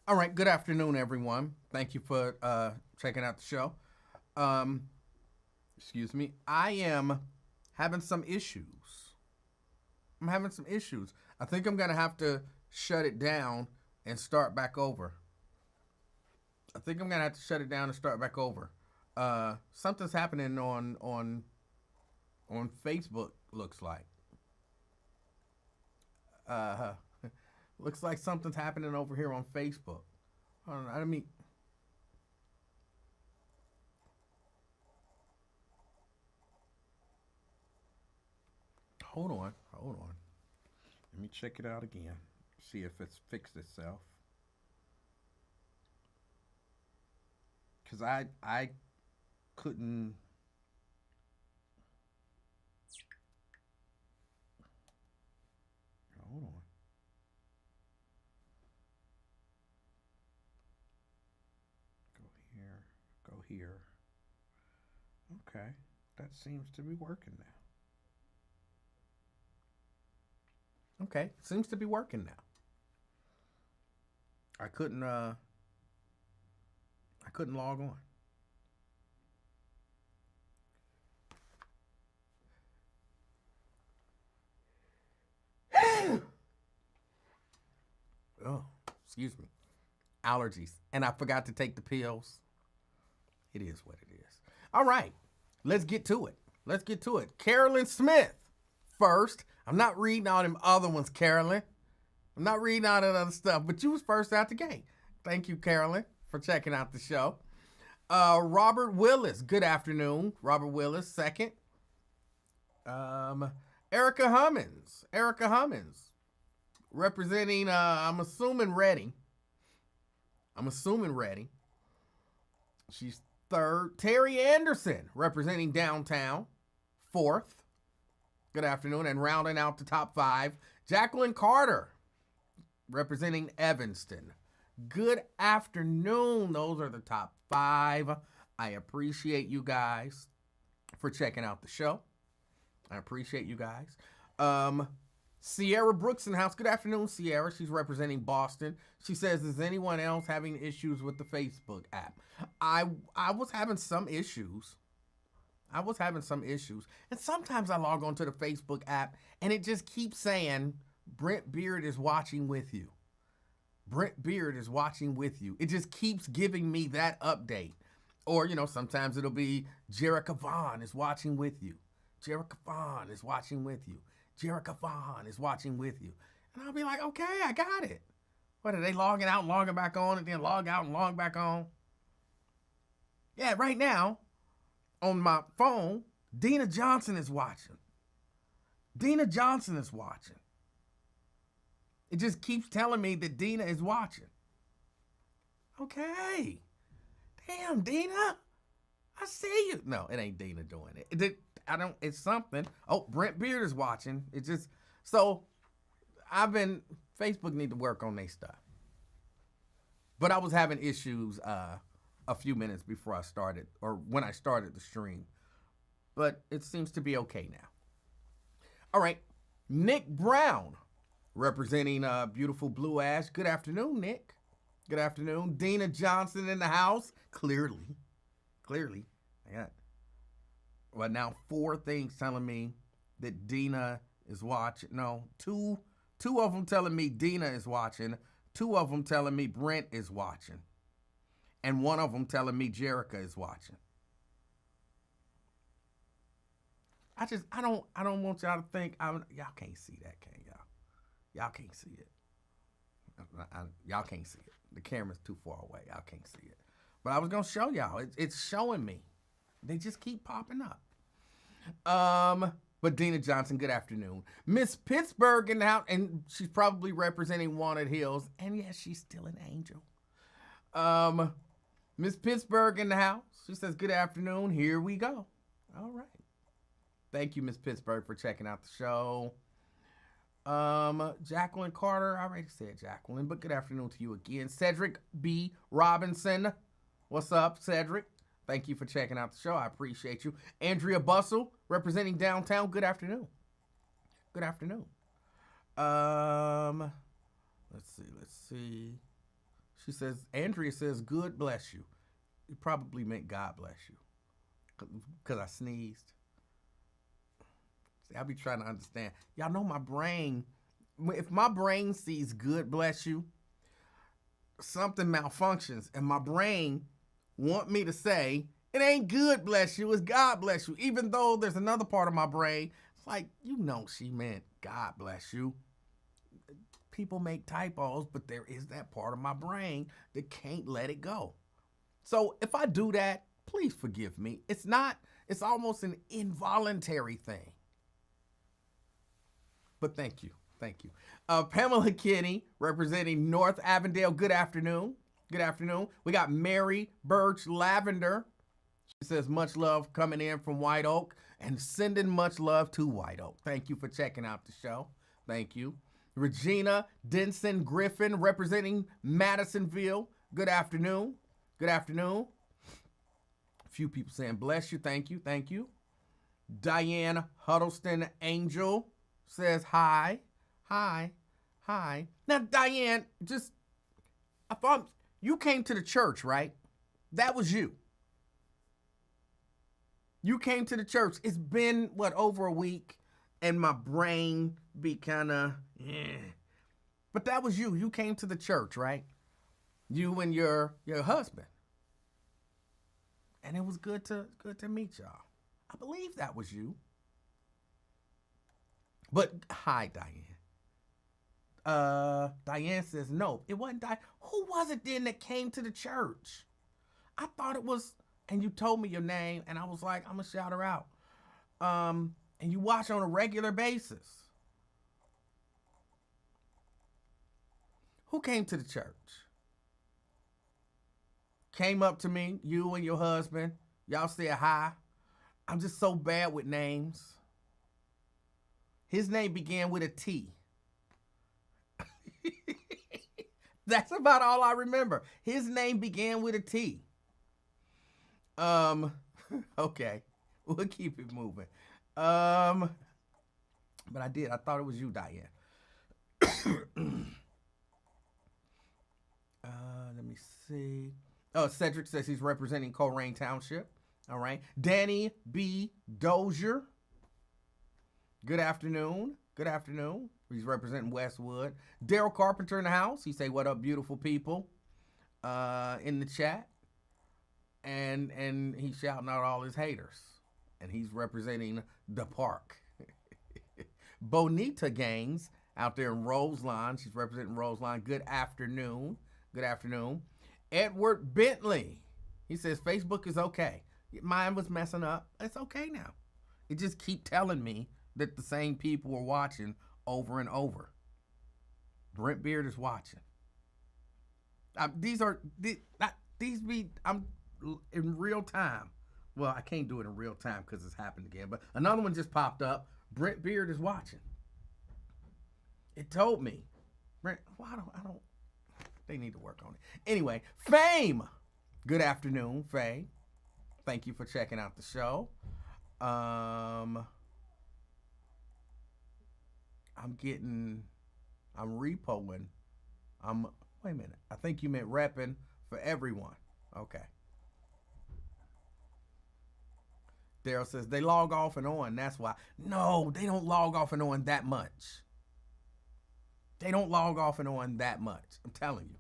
All right, good afternoon, everyone. Thank you for checking out the show. Um, excuse me. I am having some issues. I'm having some issues. I think I'm going to have to shut it down and start back over. I think I'm going to have to shut it down and start back over. Something's happening on Facebook, looks like. Uh, looks like something's happening over here on Facebook. I mean, hold on. Let me check it out again. See if it's fixed itself. Cause I couldn't. Hold on. Go here. Go here. Okay, that seems to be working now. Okay, seems to be working now. I couldn't. I couldn't log on. Oh, excuse me. Allergies, and I forgot to take the pills. It is what it is. All right, let's get to it. Let's get to it. Carolyn Smith first. I'm not reading all them other ones, Carolyn. I'm not reading all that other stuff, but you was first out the gate. Thank you, Carolyn, for checking out the show. Robert Willis, good afternoon. Robert Willis, second. Erica Hummins. Erica Hummins, representing, I'm assuming Reading. I'm assuming Reading. She's third. Terry Anderson, representing downtown, fourth. Good afternoon. And rounding out the top five, Jacqueline Carter, representing Evanston. Good afternoon. Those are the top five. I appreciate you guys for checking out the show. I appreciate you guys. Sierra Brooks in the house. Good afternoon, Sierra. She's representing Boston. She says, is anyone else having issues with the Facebook app? I was having some issues. And sometimes I log on to the Facebook app and it just keeps saying, Brent Beard is watching with you. Brent Beard is watching with you. It just keeps giving me that update. Or, sometimes it'll be Jerica Vaughn is watching with you. Jerica Vaughn is watching with you. Jerica Vaughn is watching with you. And I'll be like, okay, I got it. What, are they logging out and logging back on and then log out and log back on? Yeah, right now, on my phone, Dina Johnson is watching. Dina Johnson is watching. It just keeps telling me that Dina is watching. Okay. Damn, Dina. I see you. No, it ain't Dina doing it. It's something. Oh, Brent Beard is watching. It's just, so Facebook need to work on their stuff. But I was having issues a few minutes before I started, or when I started the stream. But it seems to be okay now. All right. Nick Brown, representing beautiful Blue Ash. Good afternoon, Nick. Good afternoon. Dina Johnson in the house. Clearly. I got, well, now 4 things telling me that Dina is watching. No, two of them telling me Dina is watching. 2 of them telling me Brent is watching. And 1 of them telling me Jerica is watching. I don't want y'all to think y'all can't see that, can y'all? Y'all can't see it. Y'all can't see it. The camera's too far away. Y'all can't see it. But I was gonna show y'all. It's showing me. They just keep popping up. But Dina Johnson, good afternoon. Miss Pittsburgh in the house, and she's probably representing Wanted Hills. And yes, she's still an angel. Miss Pittsburgh in the house. She says, good afternoon. Here we go. All right. Thank you, Miss Pittsburgh, for checking out the show. Jacqueline Carter, I already said Jacqueline, but good afternoon to you again. Cedric B. Robinson, what's up, Cedric? Thank you for checking out the show. I appreciate you. Andrea Bustle, representing downtown, good afternoon. Good afternoon. Let's see. She says, Andrea says, good bless you. You probably meant God bless you. Because I sneezed. See, I be trying to understand. Y'all know my brain. If my brain sees good bless you, something malfunctions. And my brain want me to say, it ain't good bless you, it's God bless you. Even though there's another part of my brain, it's like, you know she meant God bless you. People make typos, but there is that part of my brain that can't let it go. So if I do that, please forgive me. It's almost an involuntary thing. But thank you. Thank you. Pamela Kinney, representing North Avondale. Good afternoon. Good afternoon. We got Mary Birch Lavender. She says, much love coming in from White Oak and sending much love to White Oak. Thank you for checking out the show. Thank you. Regina Denson Griffin, representing Madisonville. Good afternoon. Good afternoon. A few people saying, bless you. Thank you. Thank you. Diane Huddleston Angel says, hi. Hi. Hi. Now, Diane, I thought you came to the church, right? That was you. You came to the church. It's been, over a week, and my brain be kind of, But that was you. You came to the church, right? You and your husband. And it was good to meet y'all. I believe that was you. But hi, Diane. Diane says, no, it wasn't Diane. Who was it then that came to the church? I thought it was, and you told me your name, and I was like, I'm going to shout her out. And you watch on a regular basis. Who came to the church? Came up to me, you and your husband. Y'all said hi. I'm just so bad with names. His name began with a T. That's about all I remember. His name began with a T. Okay. We'll keep it moving. But I did. I thought it was you, Diane. Let me see. Oh, Cedric says he's representing Coleraine Township. All right. Danny B. Dozier. Good afternoon. Good afternoon. He's representing Westwood. Daryl Carpenter in the house. He say, what up, beautiful people, in the chat. And he's shouting out all his haters. And he's representing the park. Bonita Gangs out there in Roseline. She's representing Roseline. Good afternoon. Good afternoon. Edward Bentley. He says, Facebook is okay. Mine was messing up. It's okay now. It just keep telling me that the same people are watching over and over. Brent Beard is watching. I'm in real time. Well, I can't do it in real time because it's happened again. But another one just popped up. Brent Beard is watching. It told me. Brent, well, I don't. They need to work on it. Anyway, Fame. Good afternoon, Faye. Thank you for checking out the show. I'm repoing. Wait a minute. I think you meant repping for everyone. Okay. Daryl says they log off and on. That's why. No, they don't log off and on that much. They don't log off and on that much. I'm telling you.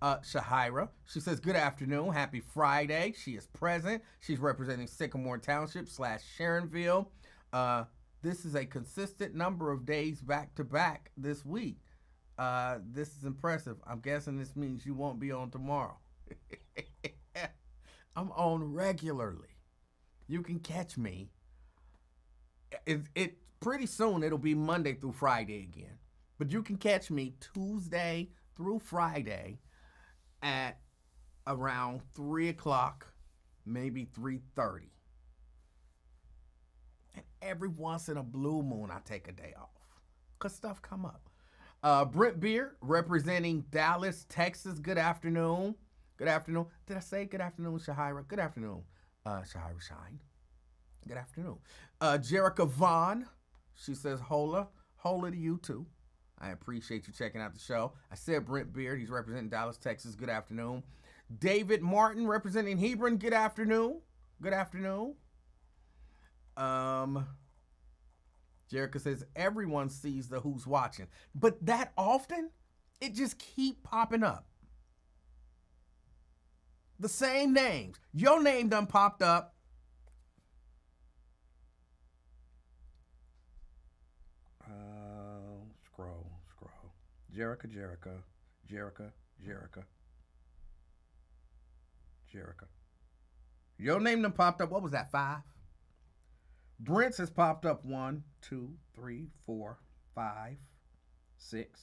Shahira, she says, good afternoon. Happy Friday. She is present. She's representing Sycamore Township / Sharonville. This is a consistent number of days back to back this week. This is impressive. I'm guessing this means you won't be on tomorrow. I'm on regularly. You can catch me. It pretty soon it'll be Monday through Friday again. But you can catch me Tuesday through Friday at around 3 o'clock, maybe 3:30. And every once in a blue moon, I take a day off because stuff come up. Brent Beard, representing Dallas, Texas. Good afternoon. Good afternoon. Did I say good afternoon, Shahira? Good afternoon, Shahira Shine. Good afternoon. Jerica Vaughn, she says, hola to you too. I appreciate you checking out the show. I said Brent Beard. He's representing Dallas, Texas. Good afternoon. David Martin representing Hebron. Good afternoon. Good afternoon. Jerica says everyone sees the Who's Watching, but that often it just keep popping up. The same names. Your name done popped up. Scroll. Jerica. Your name done popped up. What was that, 5? Brent's has popped up 1, 2, 3, 4, 5, 6,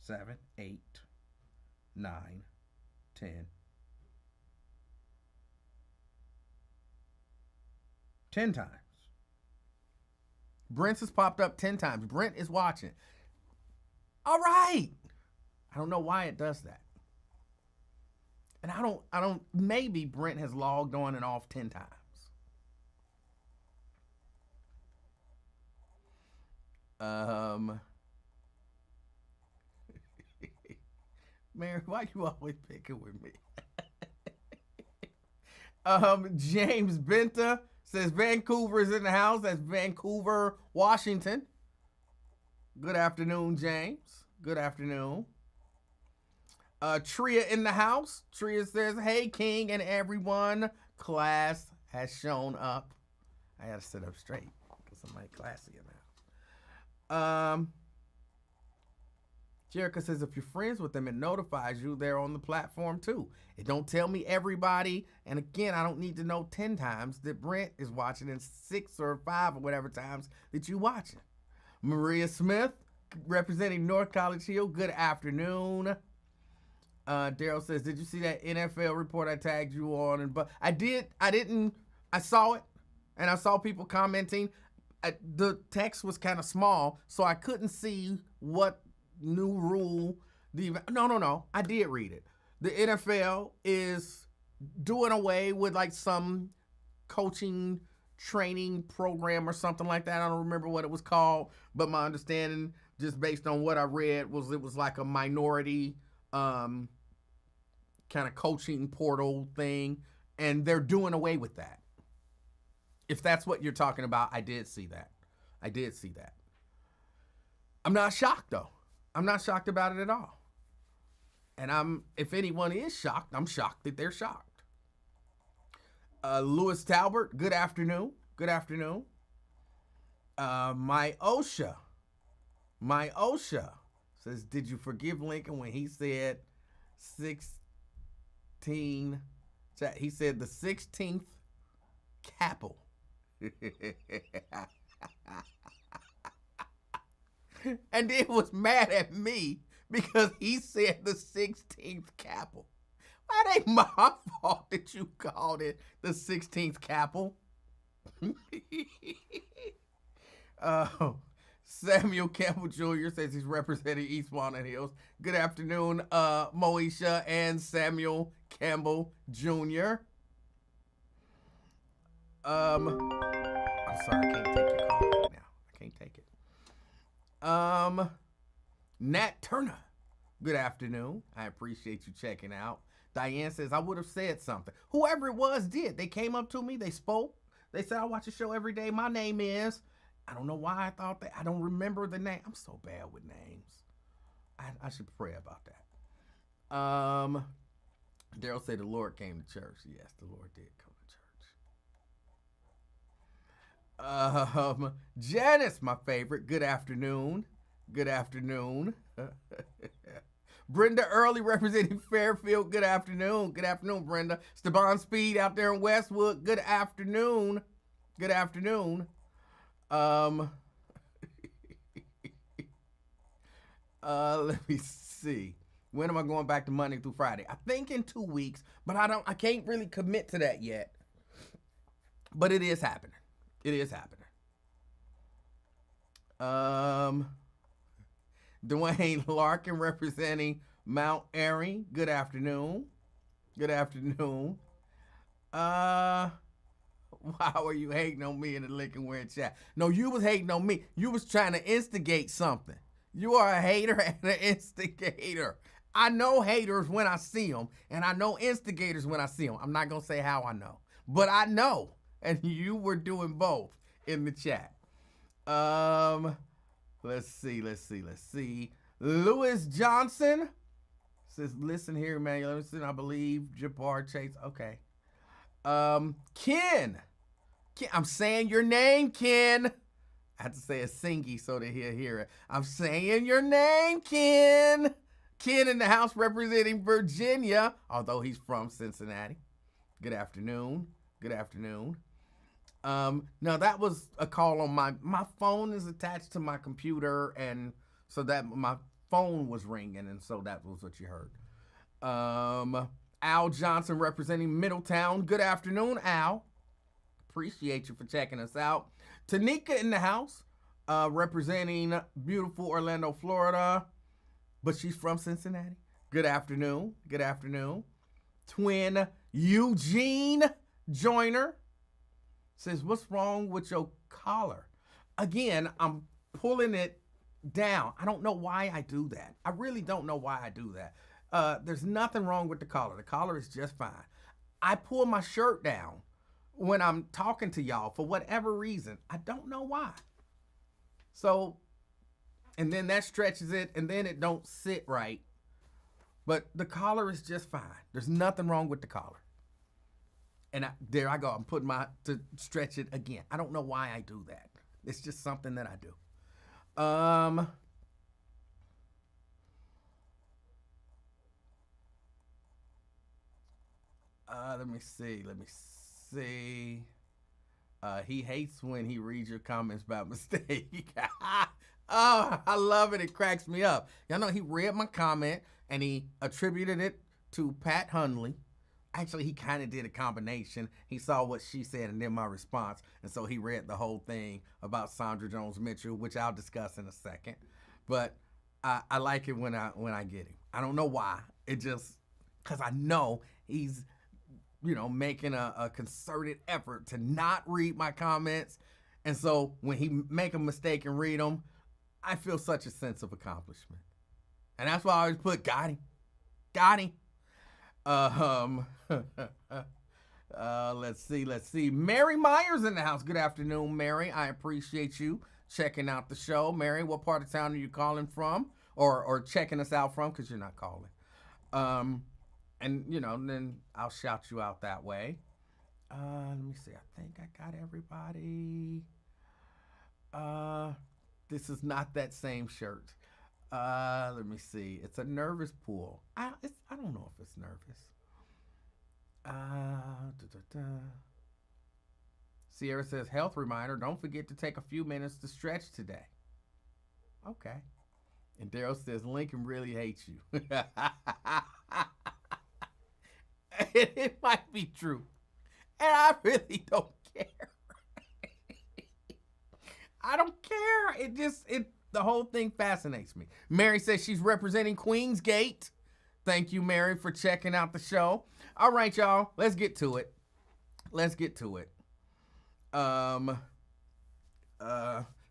7, 8, 9, 10. 10 times. Brent's has popped up 10 times. Brent is watching. All right. I don't know why it does that. And I don't, maybe Brent has logged on and off 10 times. Mary, why you always picking with me? James Benta says Vancouver is in the house. That's Vancouver, Washington. Good afternoon, James. Good afternoon. Tria in the house. Tria says, hey, King and everyone. Class has shown up. I gotta sit up straight because somebody classy in now. Jerica says, if you're friends with them, it notifies you they're on the platform too. It don't tell me everybody. And again, I don't need to know 10 times that Brent is watching and 6 or 5 or whatever times that you watching. Maria Smith, representing North College Hill. Good afternoon. Daryl says, did you see that NFL report I tagged you on? But I saw it and I saw people commenting. The text was kind of small, so I couldn't see what new rule. No. I did read it. The NFL is doing away with like some coaching training program or something like that. I don't remember what it was called, but my understanding, just based on what I read, was it was like a minority kind of coaching portal thing, and they're doing away with that. If that's what you're talking about, I did see that. I'm not shocked though. I'm not shocked about it at all. And if anyone is shocked, I'm shocked that they're shocked. Lewis Talbert, good afternoon. Good afternoon. My Osha says, did you forgive Lincoln when he said 16? He said the 16th capital. And then was mad at me because he said the 16th capital. That ain't my fault that you called it the 16th capital. Samuel Campbell Jr. says he's representing East Walnut Hills. Good afternoon, Moesha and Samuel Campbell Jr. I'm sorry, I can't take your call right now. I can't take it. Nat Turner, good afternoon. I appreciate you checking out. Diane says, I would have said something. Whoever it was did. They came up to me, they spoke. They said, I watch the show every day. My name is, I don't know why I thought that. I don't remember the name. I'm so bad with names. I should pray about that. Daryl said the Lord came to church. Yes, the Lord did come to church. Janice, my favorite. Good afternoon. Good afternoon. Brenda Early representing Fairfield. Good afternoon. Good afternoon, Brenda. Steban Speed out there in Westwood. Good afternoon. Good afternoon. Let me see. When am I going back to Monday through Friday? I think in 2 weeks, but I can't really commit to that yet. But it is happening. It is happening. Dwayne Larkin representing Mount Airy. Good afternoon. Good afternoon. Why were you hating on me in the Lincoln Wear chat? No, you was hating on me. You was trying to instigate something. You are a hater and an instigator. I know haters when I see them, and I know instigators when I see them. I'm not going to say how I know, but I know. And you were doing both in the chat. Let's see. Lewis Johnson says, listen here, Emanuel Livingston, I believe Jabbar Chase. Okay. Ken, I'm saying your name, Ken. I have to say a singy so that he'll hear it. I'm saying your name, Ken. Ken in the house representing Virginia, although he's from Cincinnati. Good afternoon. No, that was a call on my phone is attached to my computer, and so that my phone was ringing, and so that was what you heard. Al Johnson representing Middletown. Good afternoon, Al. Appreciate you for checking us out. Tanika in the house, representing beautiful Orlando, Florida, but she's from Cincinnati. Good afternoon. Twin Eugene Joyner says, what's wrong with your collar? Again, I'm pulling it down. I don't know why I do that. I really don't know why I do that. There's nothing wrong with the collar. The collar is just fine. I pull my shirt down when I'm talking to y'all for whatever reason. I don't know why. So, and then that stretches it, and then it don't sit right. But the collar is just fine. There's nothing wrong with the collar. And there I go. I'm putting to stretch it again. I don't know why I do that. It's just something that I do. Let me see. He hates when he reads your comments about mistake. Oh, I love it. It cracks me up. Y'all know he read my comment and he attributed it to Pat Hundley. Actually, he kind of did a combination. He saw what she said and then my response. And so he read the whole thing about Sandra Jones-Mitchell, which I'll discuss in a second. But I like it when I get him. I don't know why. It just, because I know he's, making a concerted effort to not read my comments. And so when he make a mistake and read them, I feel such a sense of accomplishment. And that's why I always put, got him. Let's see. Mary Myers in the house. Good afternoon, Mary. I appreciate you checking out the show. Mary, what part of town are you calling from? Or checking us out from, because you're not calling. And, then I'll shout you out that way. Let me see. I think I got everybody. This is not that same shirt. Let me see. It's a nervous pool. I don't know if it's nervous. Sierra says, health reminder, don't forget to take a few minutes to stretch today. Okay. And Daryl says, Lincoln really hates you. It might be true. And I really don't care. I don't care. The whole thing fascinates me. Mary says she's representing Queensgate. Thank you, Mary, for checking out the show. All right, y'all. Let's get to it.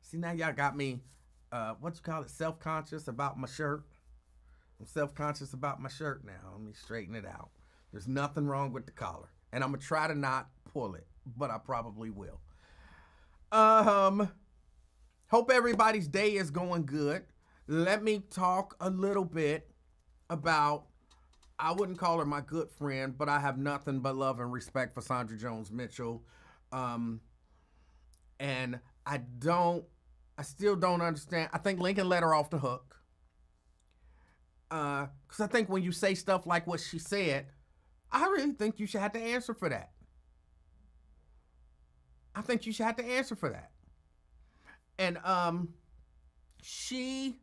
See, now y'all got me, self-conscious about my shirt. I'm self-conscious about my shirt now. Let me straighten it out. There's nothing wrong with the collar. And I'm going to try to not pull it, but I probably will. Hope everybody's day is going good. Let me talk a little bit about, I wouldn't call her my good friend, but I have nothing but love and respect for Sandra Jones-Mitchell. And I still don't understand. I think Lincoln let her off the hook. Because I think when you say stuff like what she said, I really think you should have to answer for that. And she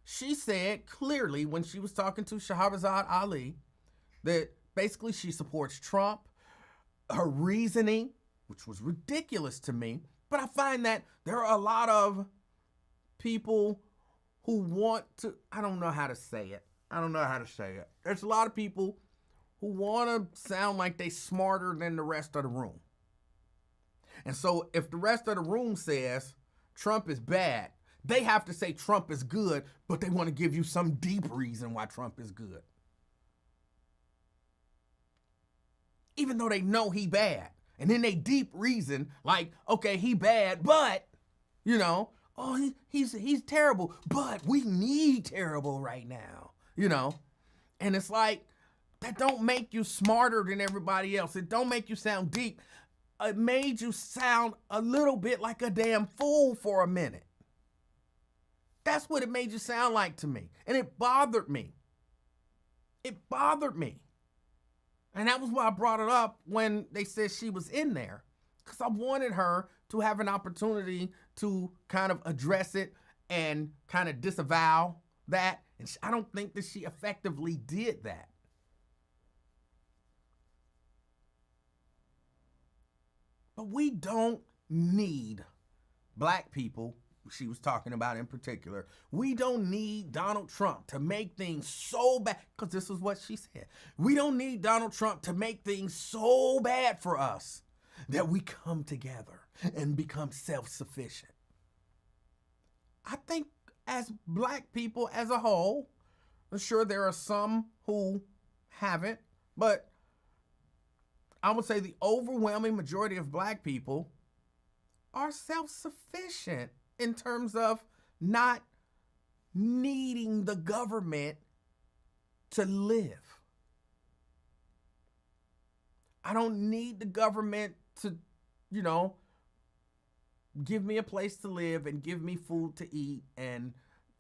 said clearly when she was talking to Shahrazad Ali that basically she supports Trump. Her reasoning, which was ridiculous to me, but I find that there are a lot of people who want to, I don't know how to say it. There's a lot of people who want to sound like they smarter than the rest of the room. And so if the rest of the room says Trump is bad, They have to say Trump is good, but they want to give you some deep reason why Trump is good. Even though they know he bad. And then they deep reason, like, okay, he bad, but, you know, oh, he's terrible, but we need terrible right now, you know? And it's like, that don't make you smarter than everybody else. It don't make you sound deep. It made you sound a little bit like a damn fool for a minute. That's what it made you sound like to me. And it bothered me. It bothered me. And that was why I brought it up when they said she was in there. Because I wanted her to have an opportunity to kind of address it and kind of disavow that. And I don't think that she effectively did that. But we don't need black people, she was talking about in particular. We don't need Donald Trump to make things so bad, because this is what she said. We don't need Donald Trump to make things so bad for us that we come together and become self-sufficient. I think as black people as a whole, I'm sure there are some who haven't, but I would say the overwhelming majority of black people are self-sufficient in terms of not needing the government to live. I don't need the government to, you know, give me a place to live and give me food to eat and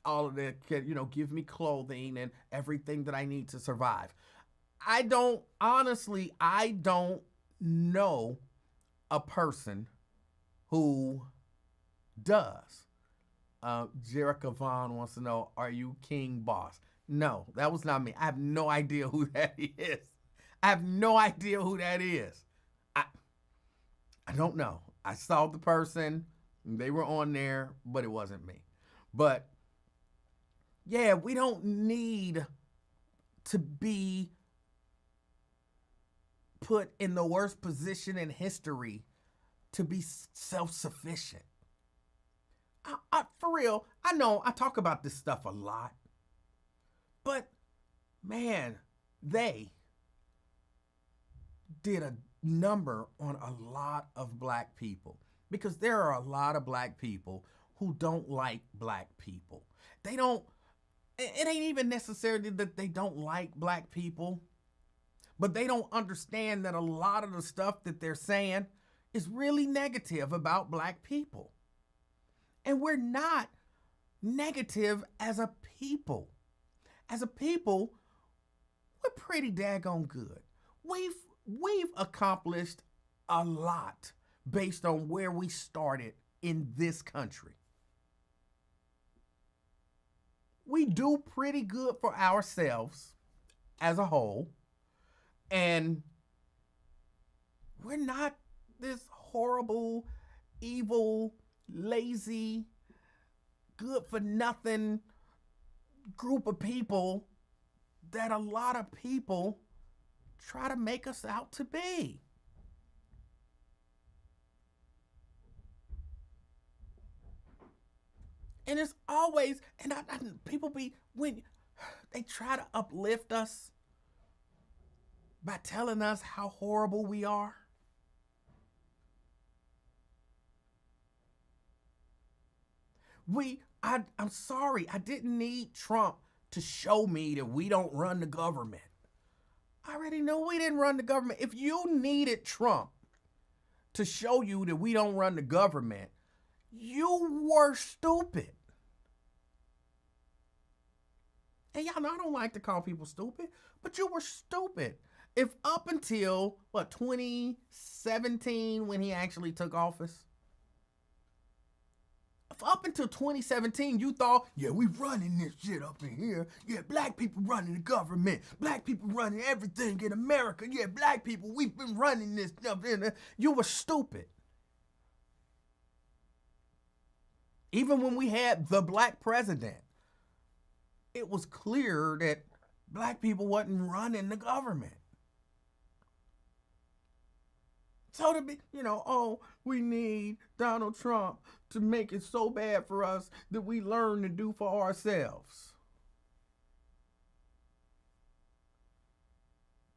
all of that, you know, give me clothing and everything that I need to survive. I don't know a person who does. Jerica Vaughn wants to know, are you King Boss? No, that was not me. I have no idea who that is. I have no idea who that is. I don't know. I saw the person. They were on there, but it wasn't me. But yeah, we don't need to be put in the worst position in history to be self-sufficient. For real, I know I talk about this stuff a lot, but man, they did a number on a lot of black people, because there are a lot of black people who don't like black people. They don't, it ain't even necessarily that they don't like black people, but they don't understand that a lot of the stuff that they're saying is really negative about black people. And we're not negative as a people. As a people, we're pretty daggone good. We've accomplished a lot based on where we started in this country. We do pretty good for ourselves as a whole. And we're not this horrible, evil, lazy, good for nothing group of people that a lot of people try to make us out to be. And it's always, and people be, when they try to uplift us by telling us how horrible we are. I'm sorry, I didn't need Trump to show me that we don't run the government. I already know we didn't run the government. If you needed Trump to show you that we don't run the government, you were stupid. And y'all know I don't like to call people stupid, but you were stupid. If up until, 2017 when he actually took office, if up until 2017 you thought, yeah, we running this shit up in here, yeah, black people running the government, black people running everything in America, yeah, black people, we've been running this stuff in there, you were stupid. Even when we had the black president, it was clear that black people wasn't running the government. So to be, oh, we need Donald Trump to make it so bad for us that we learn to do for ourselves.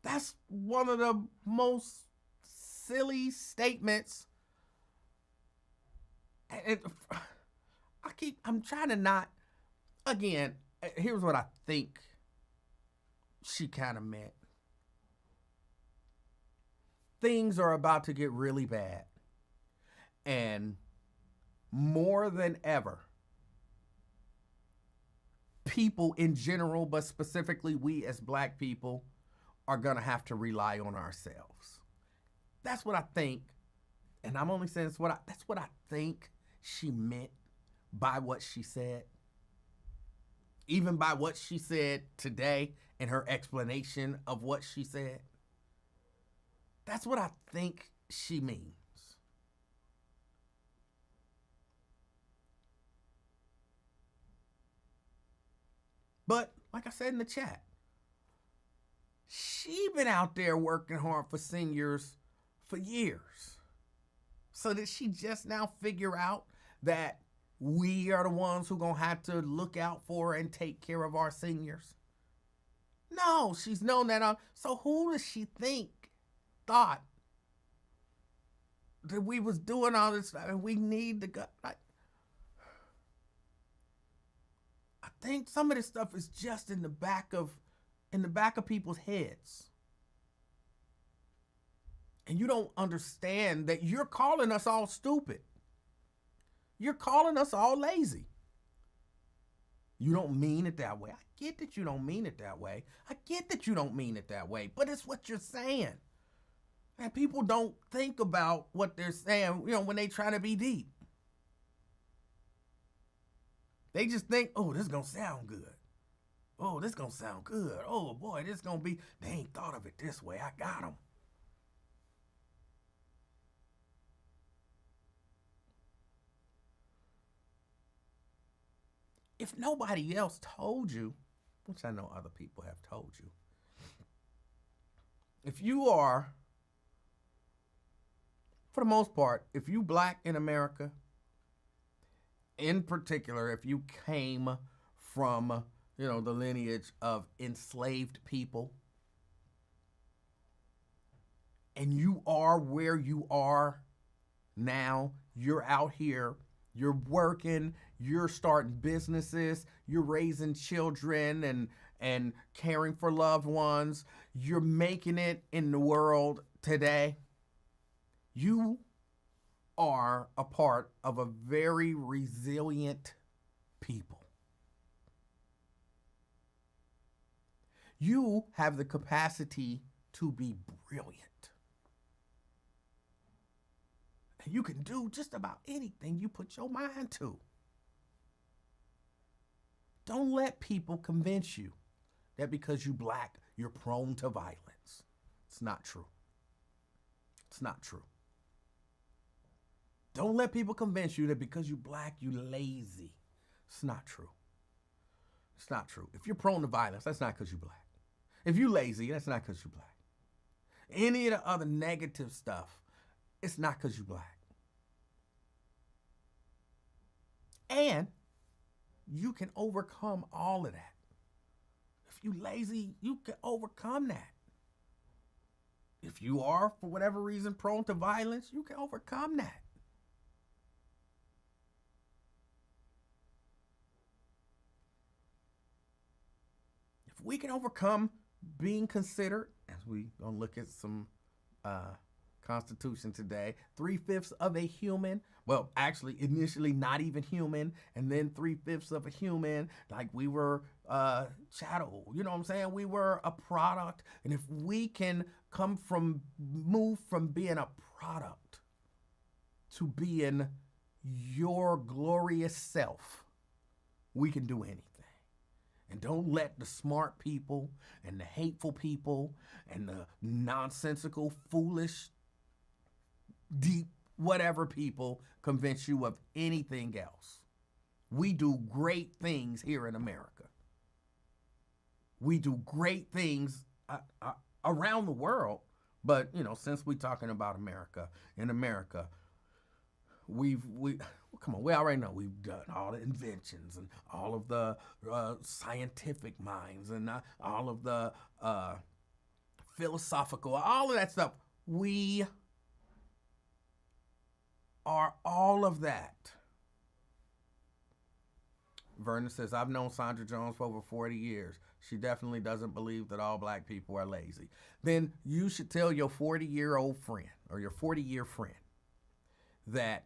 That's one of the most silly statements. I'm trying to not, again, here's what I think she kind of meant. Things are about to get really bad. And more than ever, people in general, but specifically we as black people, are going to have to rely on ourselves. That's what I think. And I'm only saying that's what I think she meant by what she said. Even by what she said today and her explanation of what she said. That's what I think she means. But like I said in the chat, she been out there working hard for seniors for years. So did she just now figure out that we are the ones who gonna have to look out for and take care of our seniors? No, she's known that. So who does she think thought that we was doing all this stuff and we need to go? I think some of this stuff is just in the back of people's heads. And you don't understand that you're calling us all stupid. You're calling us all lazy. You don't mean it that way. I get that you don't mean it that way. I get that you don't mean it that way, but it's what you're saying. And people don't think about what they're saying, when they try to be deep. They just think, oh, this is going to sound good. Oh, this is going to sound good. Oh, boy, this is going to be, they ain't thought of it this way. I got them. If nobody else told you, which I know other people have told you, if you are, for the most part, if you black in America, in particular, if you came from, the lineage of enslaved people, and you are where you are now, you're out here, you're working, you're starting businesses, you're raising children and caring for loved ones, you're making it in the world today. You are a part of a very resilient people. You have the capacity to be brilliant. And you can do just about anything you put your mind to. Don't let people convince you that because you're black, you're prone to violence. It's not true. It's not true. Don't let people convince you that because you're black, you're lazy. It's not true. It's not true. If you're prone to violence, that's not because you're black. If you're lazy, that's not because you're black. Any of the other negative stuff, it's not because you're black. And you can overcome all of that. If you're lazy, you can overcome that. If you are, for whatever reason, prone to violence, you can overcome that. If we can overcome being considered, as we gonna look at some Constitution today, 3/5 of a human, well, actually initially not even human, and then 3/5 of a human, like we were chattel, you know what I'm saying? We were a product, and if we can move from being a product to being your glorious self, we can do anything. And don't let the smart people and the hateful people and the nonsensical, foolish, deep, whatever people convince you of anything else. We do great things here in America. We do great things around the world, But, since we're talking about America, in America, we come on, we already know we've done all the inventions and all of the scientific minds and all of the philosophical, all of that stuff. We are all of that. Vernon says, I've known Sandra Jones for over 40 years. She definitely doesn't believe that all black people are lazy. Then you should tell your 40-year-old friend or your 40-year friend that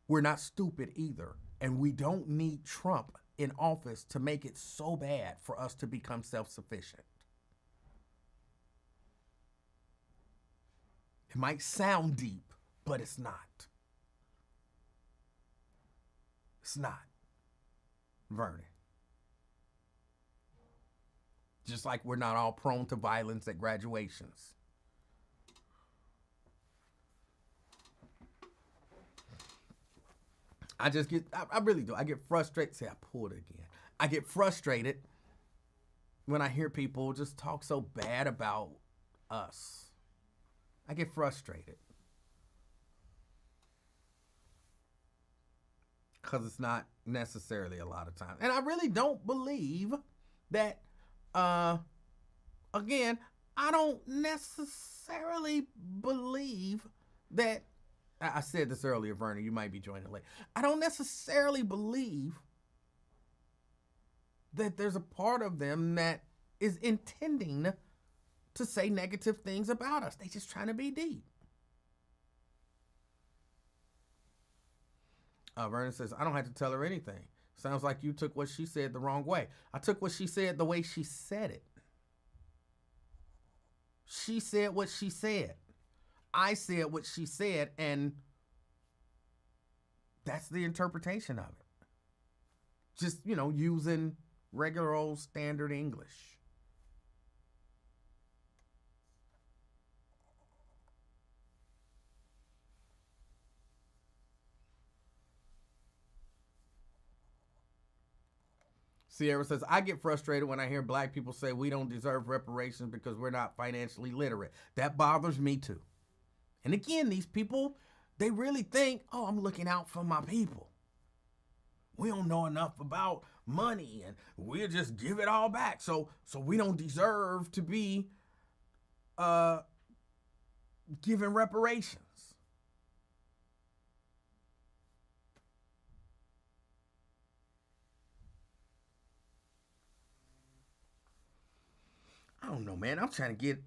we're not stupid either. And we don't need Trump in office to make it so bad for us to become self-sufficient. It might sound deep, but it's not. It's not. Vernon. Just like we're not all prone to violence at graduations. I really do. I get frustrated. See, I pulled it again. I get frustrated when I hear people just talk so bad about us. I get frustrated. Because it's not necessarily a lot of times. And I really don't believe that, again, I don't necessarily believe that, I said this earlier, Vernon, you might be joining late. I don't necessarily believe that there's a part of them that is intending to say negative things about us. They just trying to be deep. Vernon says, I don't have to tell her anything. Sounds like you took what she said the wrong way. I took what she said the way she said it. She said what she said. I said what she said, and that's the interpretation of it. Just, using regular old standard English. Sierra says, I get frustrated when I hear black people say we don't deserve reparations because we're not financially literate. That bothers me too. And again, these people, they really think, oh, I'm looking out for my people. We don't know enough about money and we'll just give it all back. So we don't deserve to be given reparations. I don't know, man. I'm trying to get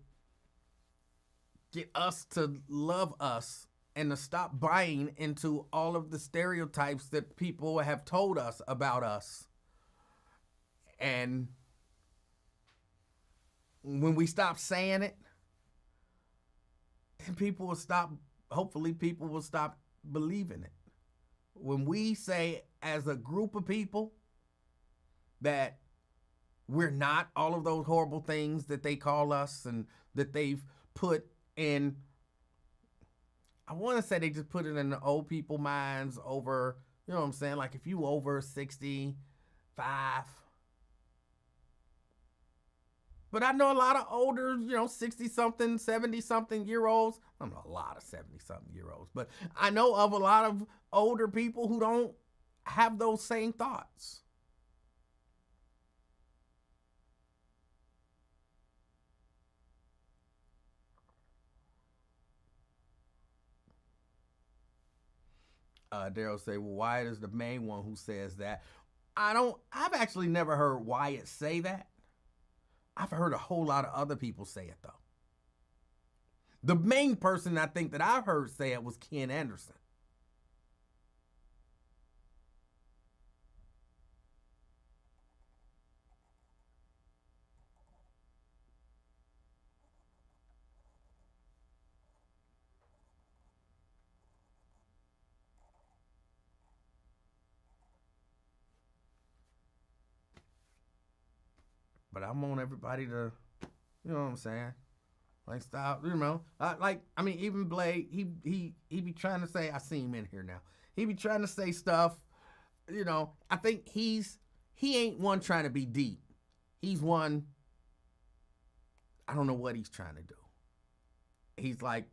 us to love us and to stop buying into all of the stereotypes that people have told us about us. And when we stop saying it, then hopefully people will stop believing it. When we say as a group of people that we're not all of those horrible things that they call us and that they've put in, I want to say they just put it in the old people minds over, you know what I'm saying? Like if you over 65, but I know a lot of older, 60 something, 70 something year olds. I don't know a lot of 70 something year olds, but I know of a lot of older people who don't have those same thoughts. Daryl say, well, Wyatt is the main one who says that. I've actually never heard Wyatt say that. I've heard a whole lot of other people say it though. The main person I think that I've heard say it was Ken Anderson. But I want everybody to, you know what I'm saying? Like stop, even Blade, he be trying to say, I see him in here now. He be trying to say stuff, I think he ain't one trying to be deep. He's one, I don't know what he's trying to do. he's like,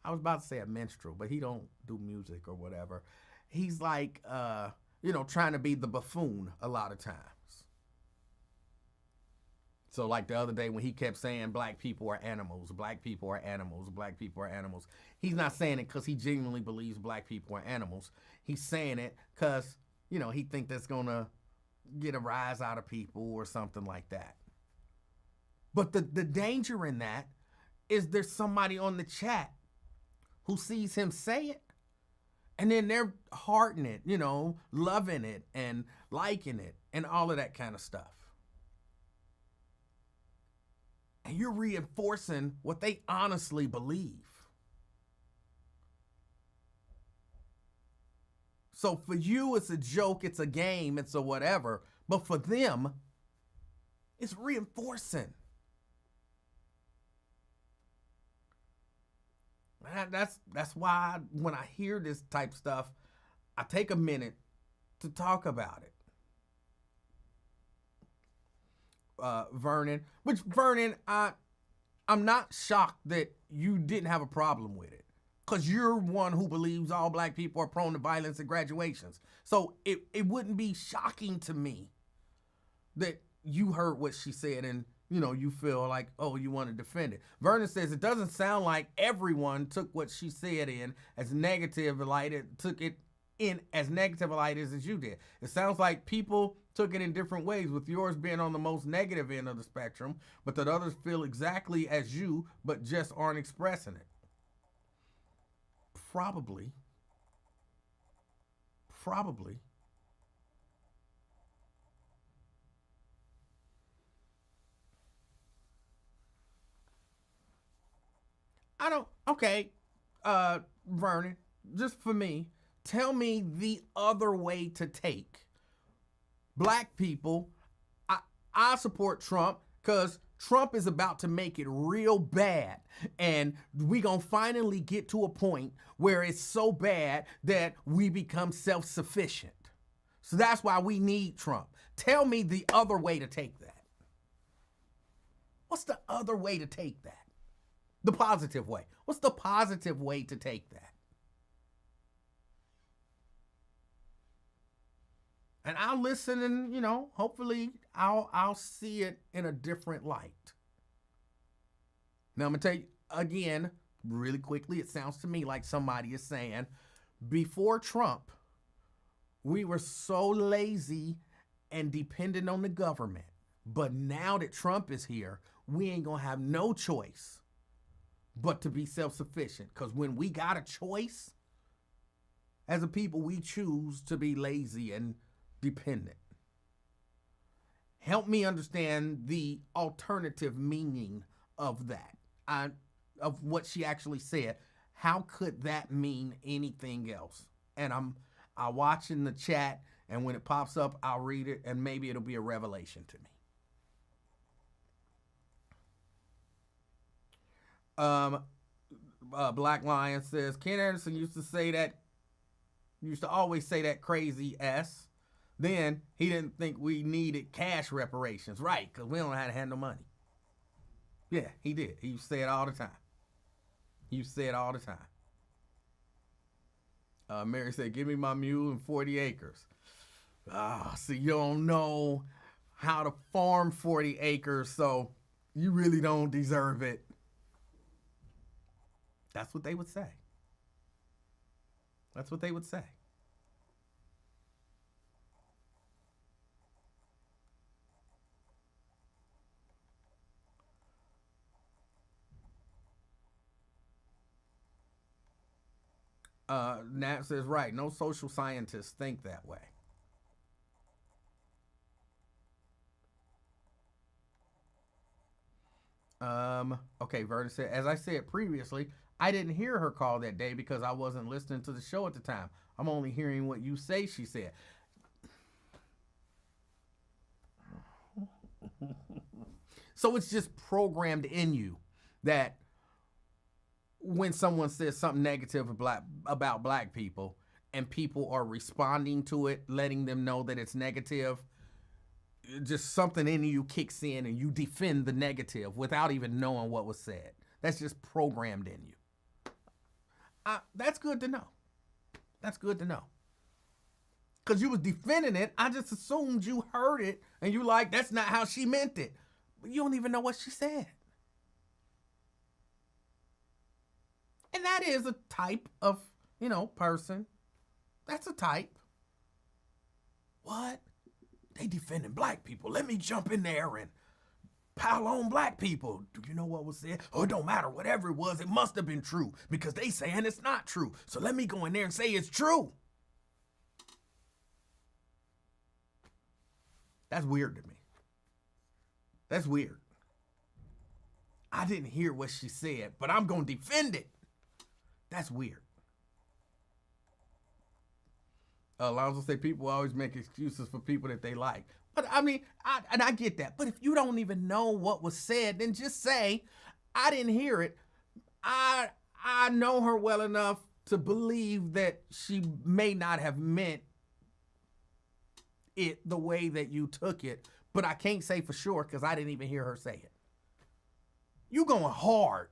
I was about to say a minstrel, but he don't do music or whatever. He's like, trying to be the buffoon a lot of times. So like the other day when he kept saying black people are animals, black people are animals, black people are animals. He's not saying it because he genuinely believes black people are animals. He's saying it because, he thinks that's going to get a rise out of people or something like that. But the danger in that is there's somebody on the chat who sees him say it, and then they're hearting it, loving it and liking it and all of that kind of stuff. And you're reinforcing what they honestly believe. So for you, it's a joke, it's a game, it's a whatever. But for them, it's reinforcing. That's why when I hear this type stuff, I take a minute to talk about it. Vernon, I'm not shocked that you didn't have a problem with it, because you're one who believes all black people are prone to violence at graduations. So it wouldn't be shocking to me that you heard what she said and you feel like, oh, you want to defend it. Vernon says it doesn't sound like everyone took what she said in as negative light, took it in as negative a light as you did. It sounds like people took it in different ways, with yours being on the most negative end of the spectrum, but that others feel exactly as you, but just aren't expressing it. Probably. Vernon, just for me, tell me the other way to take black people. I support Trump because Trump is about to make it real bad. And we gonna finally get to a point where it's so bad that we become self-sufficient. So that's why we need Trump. Tell me the other way to take that. What's the other way to take that? The positive way. What's the positive way to take that? And I'll listen and, hopefully I'll see it in a different light. Now, I'm going to tell you again, really quickly, it sounds to me like somebody is saying, before Trump, we were so lazy and dependent on the government. But now that Trump is here, we ain't going to have no choice but to be self-sufficient. Because when we got a choice, as a people, we choose to be lazy and dependent. Help me understand the alternative meaning of that, of what she actually said. How could that mean anything else? And I'll watch in the chat, and when it pops up, I'll read it, and maybe it'll be a revelation to me. Black Lion says, Ken Anderson used to always say that crazy S. Then he didn't think we needed cash reparations. Right, because we don't know how to handle money. Yeah, he did. He used to say it all the time. Mary said, give me my mule and 40 acres. So you don't know how to farm 40 acres, so you really don't deserve it. That's what they would say. Nat says, right, no social scientists think that way. Okay, Vernon said, as I said previously, I didn't hear her call that day because I wasn't listening to the show at the time. I'm only hearing what you say, she said. So it's just programmed in you that when someone says something negative about black people and people are responding to it, letting them know that it's negative, just something in you kicks in and you defend the negative without even knowing what was said. That's just programmed in you. That's good to know. That's good to know. Because you was defending it, I just assumed you heard it and you like, that's not how she meant it. But you don't even know what she said. And that is a type of, person. That's a type. What? They defending black people. Let me jump in there and pile on black people. Do you know what was said? Oh, it don't matter. Whatever it was, it must have been true because they saying it's not true. So let me go in there and say it's true. That's weird to me. That's weird. I didn't hear what she said, but I'm going to defend it. That's weird. Alonzo say people always make excuses for people that they like. But I mean, I get that. But if you don't even know what was said, then just say, I didn't hear it. I know her well enough to believe that she may not have meant it the way that you took it, but I can't say for sure because I didn't even hear her say it. You going hard.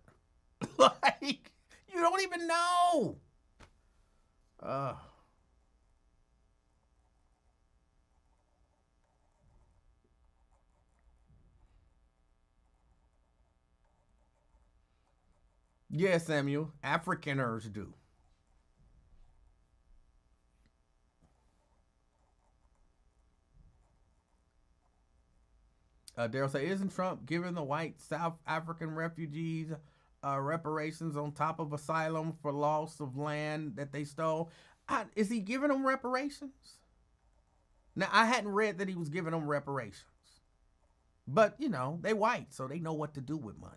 Like, you don't even know. Yeah, Samuel, Afrikaners do. Daryl say, isn't Trump giving the white South African refugees reparations on top of asylum for loss of land that they stole? Is he giving them reparations? Now, I hadn't read that he was giving them reparations. But, they white, so they know what to do with money.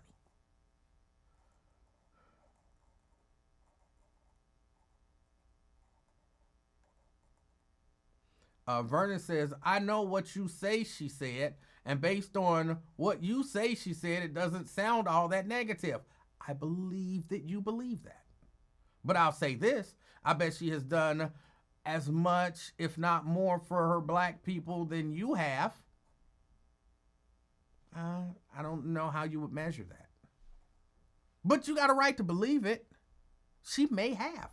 Vernon says, I know what you say she said, and based on what you say she said, it doesn't sound all that negative. I believe that you believe that. But I'll say this, I bet she has done as much, if not more, for her black people than you have. I don't know how you would measure that. But you got a right to believe it. She may have.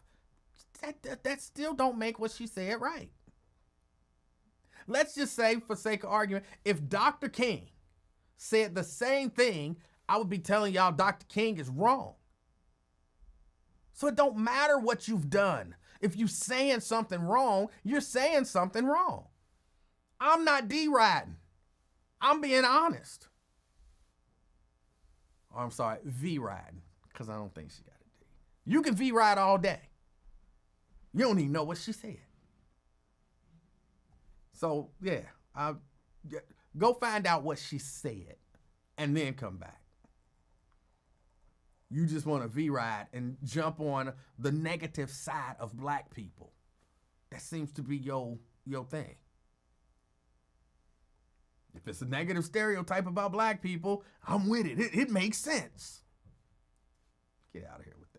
That still don't make what she said right. Let's just say, for sake of argument, if Dr. King said the same thing, I would be telling y'all Dr. King is wrong. So it don't matter what you've done. If you're saying something wrong, you're saying something wrong. I'm not D-riding. I'm being honest. Oh, I'm sorry, V-riding, because I don't think she got a D. You can V-ride all day. You don't even know what she said. So, yeah, go find out what she said and then come back. You just want to V-ride and jump on the negative side of black people. That seems to be your thing. If it's a negative stereotype about black people, I'm with it. It makes sense. Get out of here with that.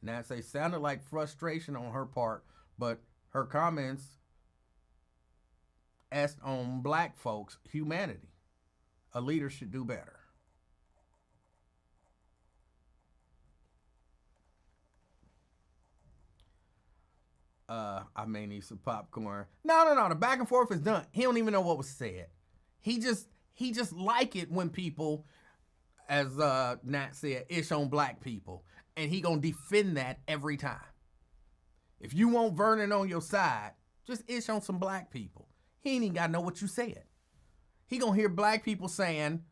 Nat say, sounded like frustration on her part, but her comments asked on black folks' humanity. A leader should do better. I may need some popcorn. No. The back and forth is done. He don't even know what was said. He just like it when people, as Nat said, ish on black people. And he gonna defend that every time. If you want Vernon on your side, just ish on some black people. He ain't even gotta know what you said. He gonna hear black people saying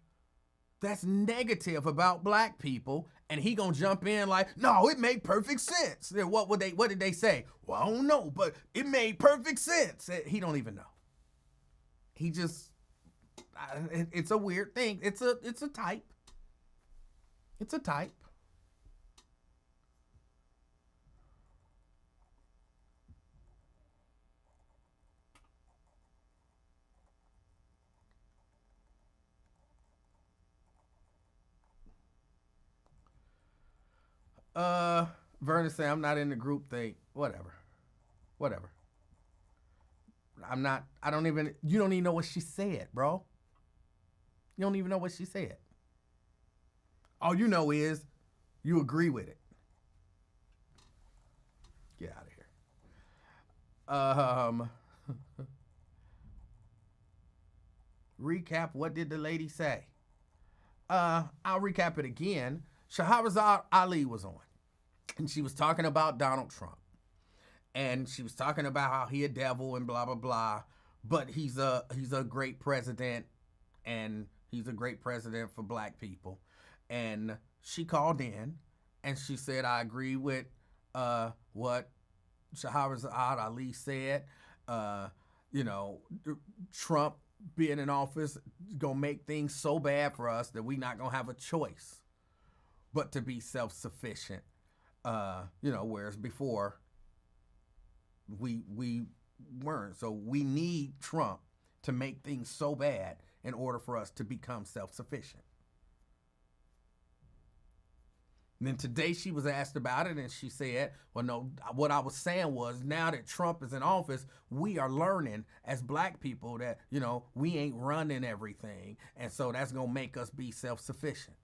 that's negative about black people, and he gonna jump in like, no, it made perfect sense. What did they say? Well, I don't know, but it made perfect sense. He don't even know. He just, it's a weird thing. It's a type. It's a type. Vernon said, I'm not in the group thing. Whatever. I'm not, you don't even know what she said, bro. You don't even know what she said. All you know is you agree with it. Get out of here. Recap, what did the lady say? I'll recap it again. Shahrazad Ali was on, and she was talking about Donald Trump. And she was talking about how he a devil and blah, blah, blah. But he's a great president, and he's a great president for black people. And she called in, and she said, I agree with what Shahrazad Ali said. Trump being in office is going to make things so bad for us that we're not going to have a choice but to be self-sufficient. Whereas before we weren't. So we need Trump to make things so bad in order for us to become self-sufficient. And then today she was asked about it, and she said, well, no, what I was saying was now that Trump is in office, we are learning as black people that, we ain't running everything. And so that's going to make us be self-sufficient.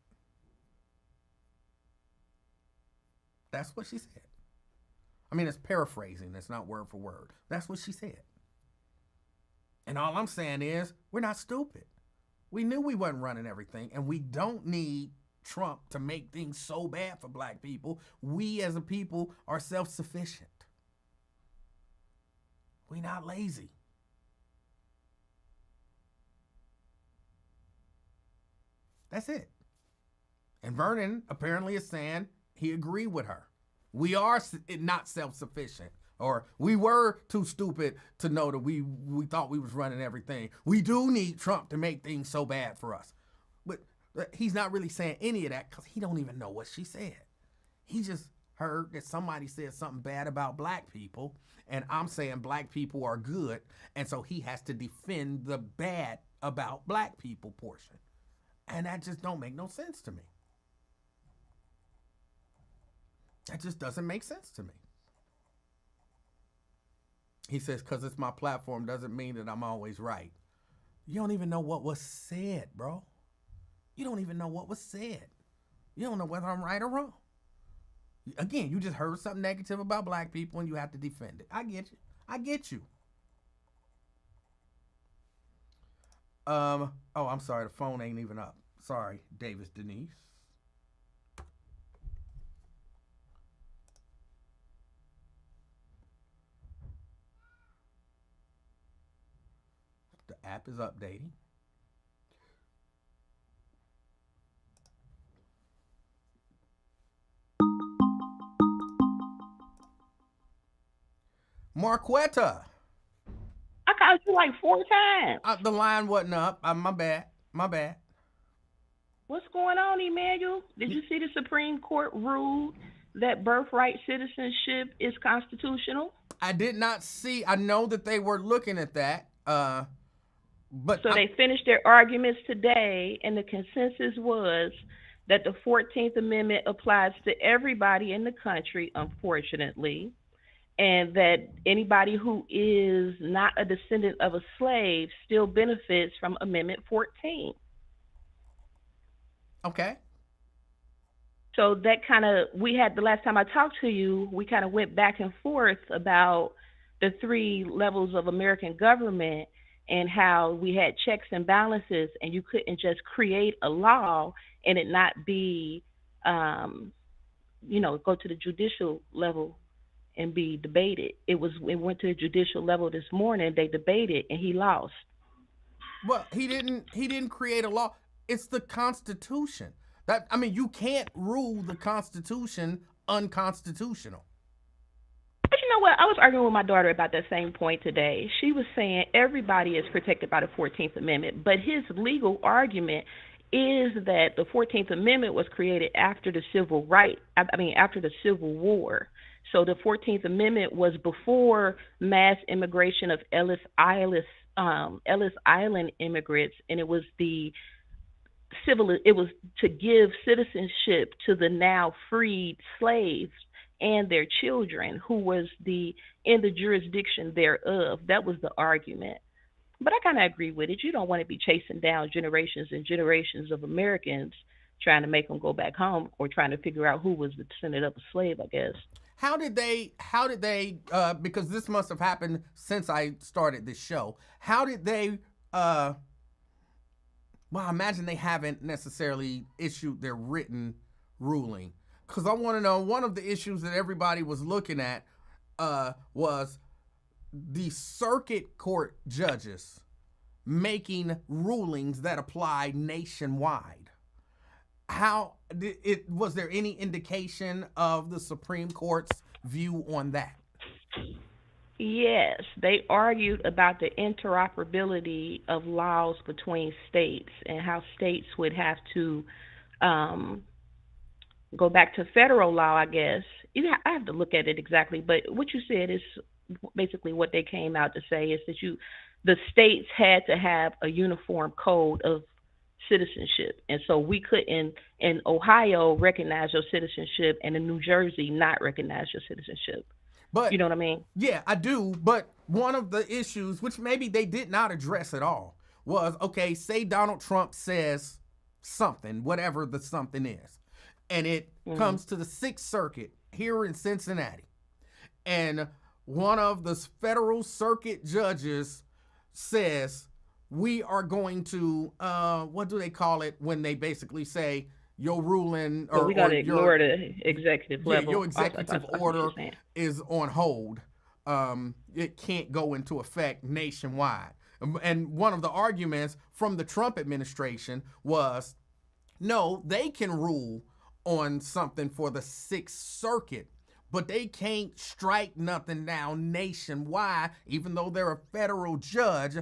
That's what she said. I mean, it's paraphrasing. It's not word for word. That's what she said. And all I'm saying is we're not stupid. We knew we wasn't running everything, and we don't need Trump to make things so bad for black people. We as a people are self-sufficient. We're not lazy. That's it. And Vernon apparently is saying he agreed with her. We are not self-sufficient, or we were too stupid to know that we thought we was running everything. We do need Trump to make things so bad for us. But he's not really saying any of that because he don't even know what she said. He just heard that somebody said something bad about black people, and I'm saying black people are good, and so he has to defend the bad about black people portion. And that just don't make no sense to me. That just doesn't make sense to me. He says, because it's my platform doesn't mean that I'm always right. You don't even know what was said, bro. You don't even know what was said. You don't know whether I'm right or wrong. Again, you just heard something negative about black people and you have to defend it. I get you. I get you. I'm sorry. The phone ain't even up. Sorry, Davis Denise. The app is updating. Marquetta. I called you like 4 times. The line wasn't up. My bad. What's going on, Emanuel? Did you see the Supreme Court ruled that birthright citizenship is constitutional? I did not see. I know that they were looking at that. But so they finished their arguments today, and the consensus was that the 14th Amendment applies to everybody in the country, unfortunately, and that anybody who is not a descendant of a slave still benefits from Amendment 14. Okay. So that the last time I talked to you, we kind of went back and forth about the 3 levels of American government and how we had checks and balances, and you couldn't just create a law and it not be, go to the judicial level and be debated. It went to the judicial level this morning. They debated, and he lost. Well, he didn't create a law. It's the Constitution. You can't rule the Constitution unconstitutional. But you know what? I was arguing with my daughter about that same point today. She was saying everybody is protected by the 14th Amendment, but his legal argument is that the 14th Amendment was created after the after the Civil War. So the 14th Amendment was before mass immigration of Ellis Island immigrants, and it was the it was to give citizenship to the now freed slaves and their children who was the in the jurisdiction thereof. That was the argument. But I kind of agree with it. You don't want to be chasing down generations and generations of Americans trying to make them go back home or trying to figure out who was the descendant of a slave, I guess. How did they? How did they? Because this must have happened since I started this show. How did they? Well, I imagine they haven't necessarily issued their written ruling. Because I want to know, one of the issues that everybody was looking at was the circuit court judges making rulings that apply nationwide. How did it? Was there any indication of the Supreme Court's view on that? Yes, they argued about the interoperability of laws between states and how states would have to um, go back to federal law, I guess. I have to look at it exactly, but what you said is basically what they came out to say is that the states had to have a uniform code of citizenship, and so we couldn't in Ohio recognize your citizenship and in New Jersey not recognize your citizenship. You But know what I mean? yeah, I do. But one of the issues, which maybe they did not address at all, was okay, say Donald Trump says something, whatever the something is, and it Hmm. comes to the Sixth Circuit here in Cincinnati. And one of the federal circuit judges says, we are going to, what do they call it when they basically say your ruling Well, or, we got or to your ignore the executive yeah, your level. executive I see what you're order saying. is on hold. It can't go into effect nationwide. And one of the arguments from the Trump administration was no, they can rule on something for the Sixth Circuit, but they can't strike nothing down nationwide, even though they're a federal judge.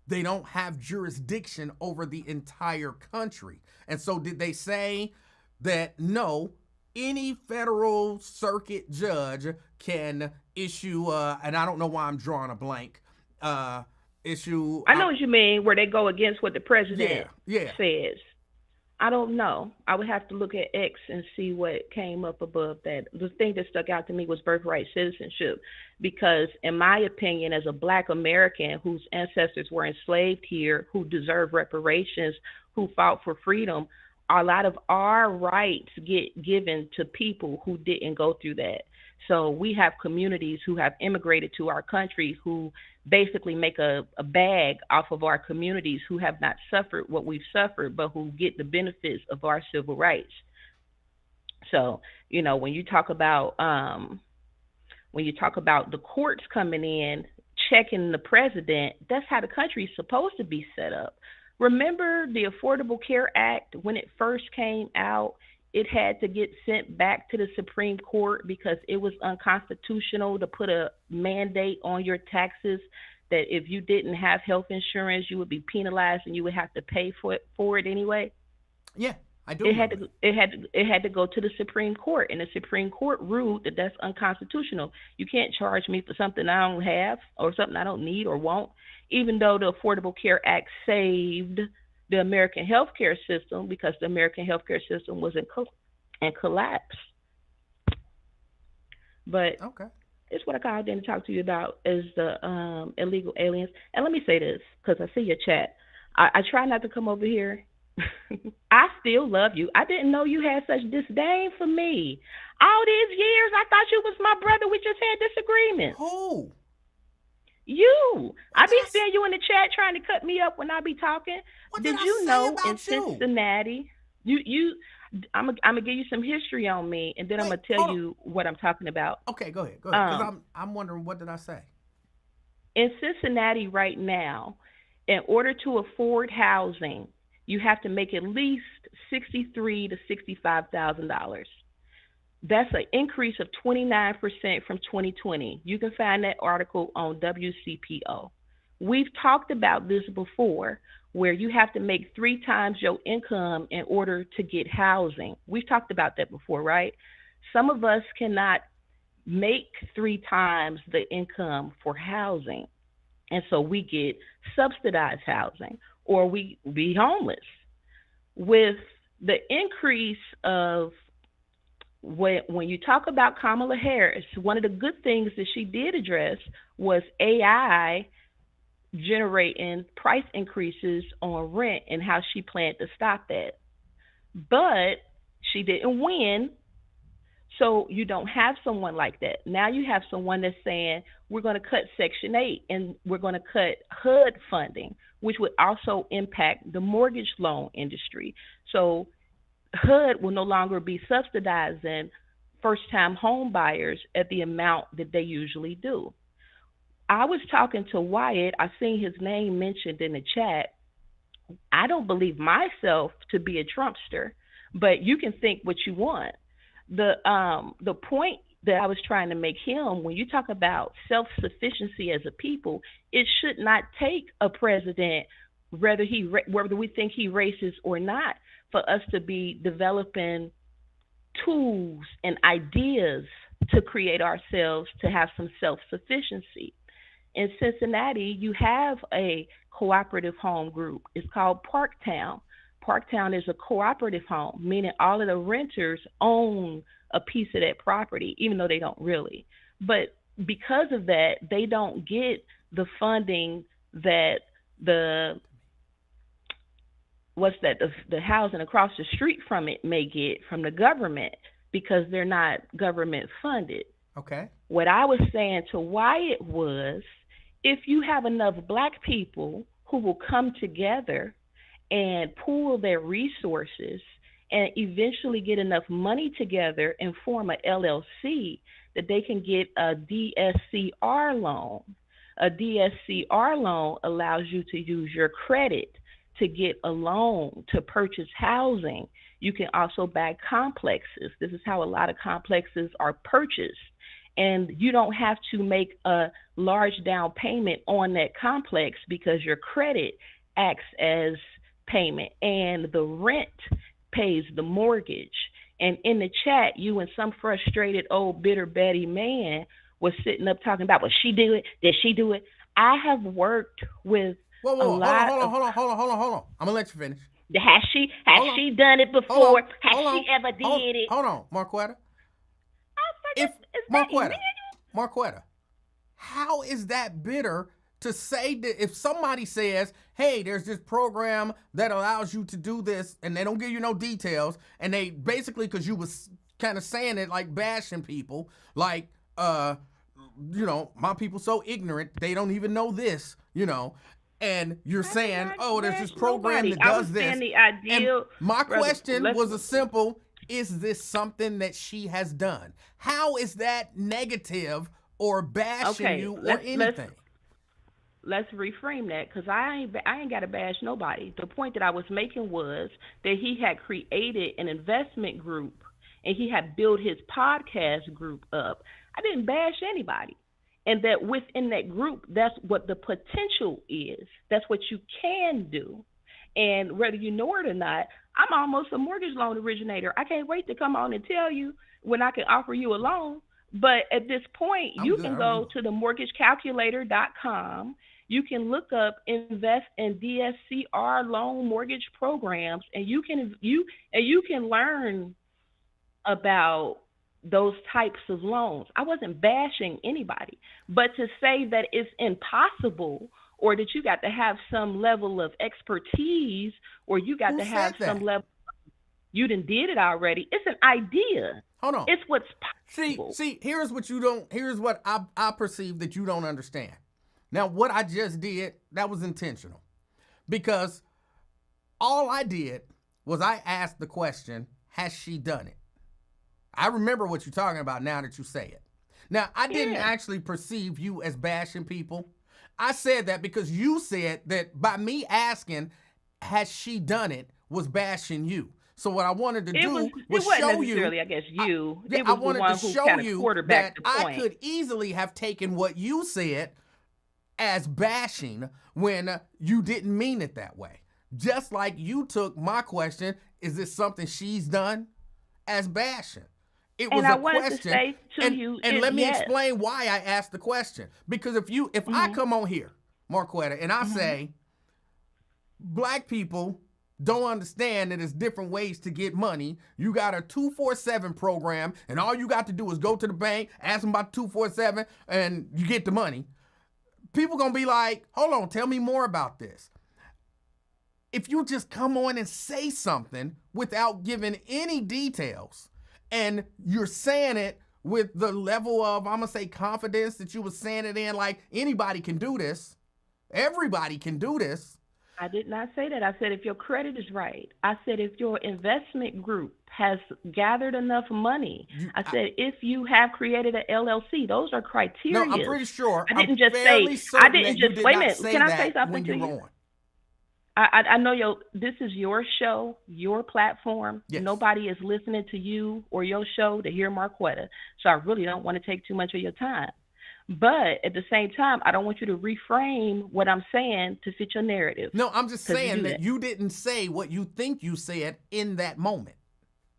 They don't have jurisdiction over the entire country. And so, did they say that no, any federal circuit judge can issue, and I don't know why I'm drawing a blank, uh, issue, I know what you mean, where they go against what the yeah, president yeah, says. I don't know. I would have to look at X and see what came up above that. The thing that stuck out to me was birthright citizenship, because, in my opinion, as a Black American whose ancestors were enslaved here, who deserve reparations, who fought for freedom, a lot of our rights get given to people who didn't go through that. So we have communities who have immigrated to our country who basically make a bag off of our communities who have not suffered what we've suffered, but who get the benefits of our civil rights. So, when you talk about the courts coming in, checking the president, that's how the country is supposed to be set up. Remember the Affordable Care Act when it first came out? It had to get sent back to the Supreme Court because it was unconstitutional to put a mandate on your taxes that if you didn't have health insurance, you would be penalized and you would have to pay for it anyway. yeah. I do It had remember to that. go to the Supreme Court, and the Supreme Court ruled that that's unconstitutional. You can't charge me for something I don't have or something I don't need or want, even though the Affordable Care Act saved the American healthcare system because the American healthcare system was in collapse. But Okay. it's what I called in to talk to you about is the illegal aliens. And let me say this because I see your chat. I try not to come over here. I still love you. I didn't know you had such disdain for me. All these years, I thought you was my brother. We just had disagreements. Who? You, What I did be I? seeing you in the chat trying to cut me up when I be talking. What did Did I you say know in about you? Cincinnati, you, I'm gonna give you some history on me, and then I'm Wait, gonna tell hold on. you what I'm talking about. Okay, go ahead. Go ahead. Because Um, I'm wondering what did I say? in Cincinnati right now, in order to afford housing, you have to make at least $63,000 to $65,000. That's an increase of 29% from 2020. You can find that article on WCPO. We've talked about this before, where you have to make three times your income in order to get housing. We've talked about that before, right? Some of us cannot make three times the income for housing. And so we get subsidized housing or we be homeless. with the increase of when you talk about Kamala Harris, one of the good things that she did address was AI generating price increases on rent and how she planned to stop that. But she didn't win. So you don't have someone like that. Now you have someone that's saying we're going to cut Section 8 and we're going to cut HUD funding, which would also impact the mortgage loan industry. So HUD will no longer be subsidizing first time home buyers at the amount that they usually do. I was talking to Wyatt. I seen his name mentioned in the chat. I don't believe myself to be a Trumpster, but you can think what you want. The point that I was trying to make him, when you talk about self sufficiency as a people, it should not take a president, whether we think he racist or not, for us to be developing tools and ideas to create ourselves to have some self sufficiency. In Cincinnati, you have a cooperative home group. It's called Parktown. Parktown is a cooperative home, meaning all of the renters own a piece of that property, even though they don't really. But because of that, they don't get the funding that the the housing across the street from it may get from the government because they're not government funded. Okay. What I was saying to Wyatt was, if you have enough black people who will come together and pool their resources and eventually get enough money together and form a LLC, that they can get a DSCR loan. A DSCR loan allows you to use your credit to get a loan to purchase housing. You can also buy complexes. This is how a lot of complexes are purchased. And you don't have to make a large down payment on that complex because your credit acts as payment and the rent pays the mortgage. And in the chat, you and some frustrated old bitter Betty man was sitting up talking about, well, she do it? Did she do it? I have worked with Whoa, a hold lot on, of. hold on. I'm gonna let you finish. Has she done it before? Has she ever did it? Hold on, Marquetta. If Is that Marquetta, Emanuel? Marquetta, how is that bitter to say that if somebody says, hey, there's this program that allows you to do this, and they don't give you no details, and they basically, because you was kind of saying it like bashing people, like, my people so ignorant, they don't even know this, and you're saying, oh, there's this program that does this. The ideal, and my question was a simple, is this something that she has done? How is that negative or bashing you or anything? Let's reframe that, because I ain't got to bash nobody. The point that I was making was that he had created an investment group and he had built his podcast group up. I didn't bash anybody. And that within that group, that's what the potential is. That's what you can do. And whether you know it or not, I'm almost a mortgage loan originator. I can't wait to come on and tell you when I can offer you a loan. But at this point, you can go to the mortgagecalculator.com. You can look up invest in DSCR loan mortgage programs, and you can learn about those types of loans. I wasn't bashing anybody, but to say that it's impossible or that you got to have some level of expertise or you got to have some level, you done did it already. It's an idea. Hold on. It's what's possible. See, here's what I perceive that you don't understand. Now, what I just did, that was intentional, because all I did was I asked the question, has she done it? I remember what you're talking about now that you say it. Now, I didn't actually perceive you as bashing people. I said that because you said that by me asking, has she done it, was bashing you. So what I wanted to do was show you. I guess you. I wanted to show you that I could easily have taken what you said as bashing when you didn't mean it that way. Just like you took my question, is this something she's done, as bashing. It was a question, and let me explain why I asked the question. Because if I come on here, Marquetta, and I say, black people don't understand that there's different ways to get money. You got a 247 program, and all you got to do is go to the bank, ask them about 247, and you get the money. People gonna be like, hold on, tell me more about this. If you just come on and say something without giving any details, and you're saying it with the level of, I'm gonna say, confidence that you were saying it in, like anybody can do this, everybody can do this. I did not say that. I said if your credit is right. I said if your investment group has gathered enough money. I said if you have created an LLC. Those are criteria. No, I'm pretty sure. I didn't just say. I didn't just wait a minute. Can I say something to you? I know this is your show, your platform. Yes. Nobody is listening to you or your show to hear Marquetta. So I really don't want to take too much of your time. But at the same time, I don't want you to reframe what I'm saying to fit your narrative. No, I'm just saying that you didn't say what you think you said in that moment.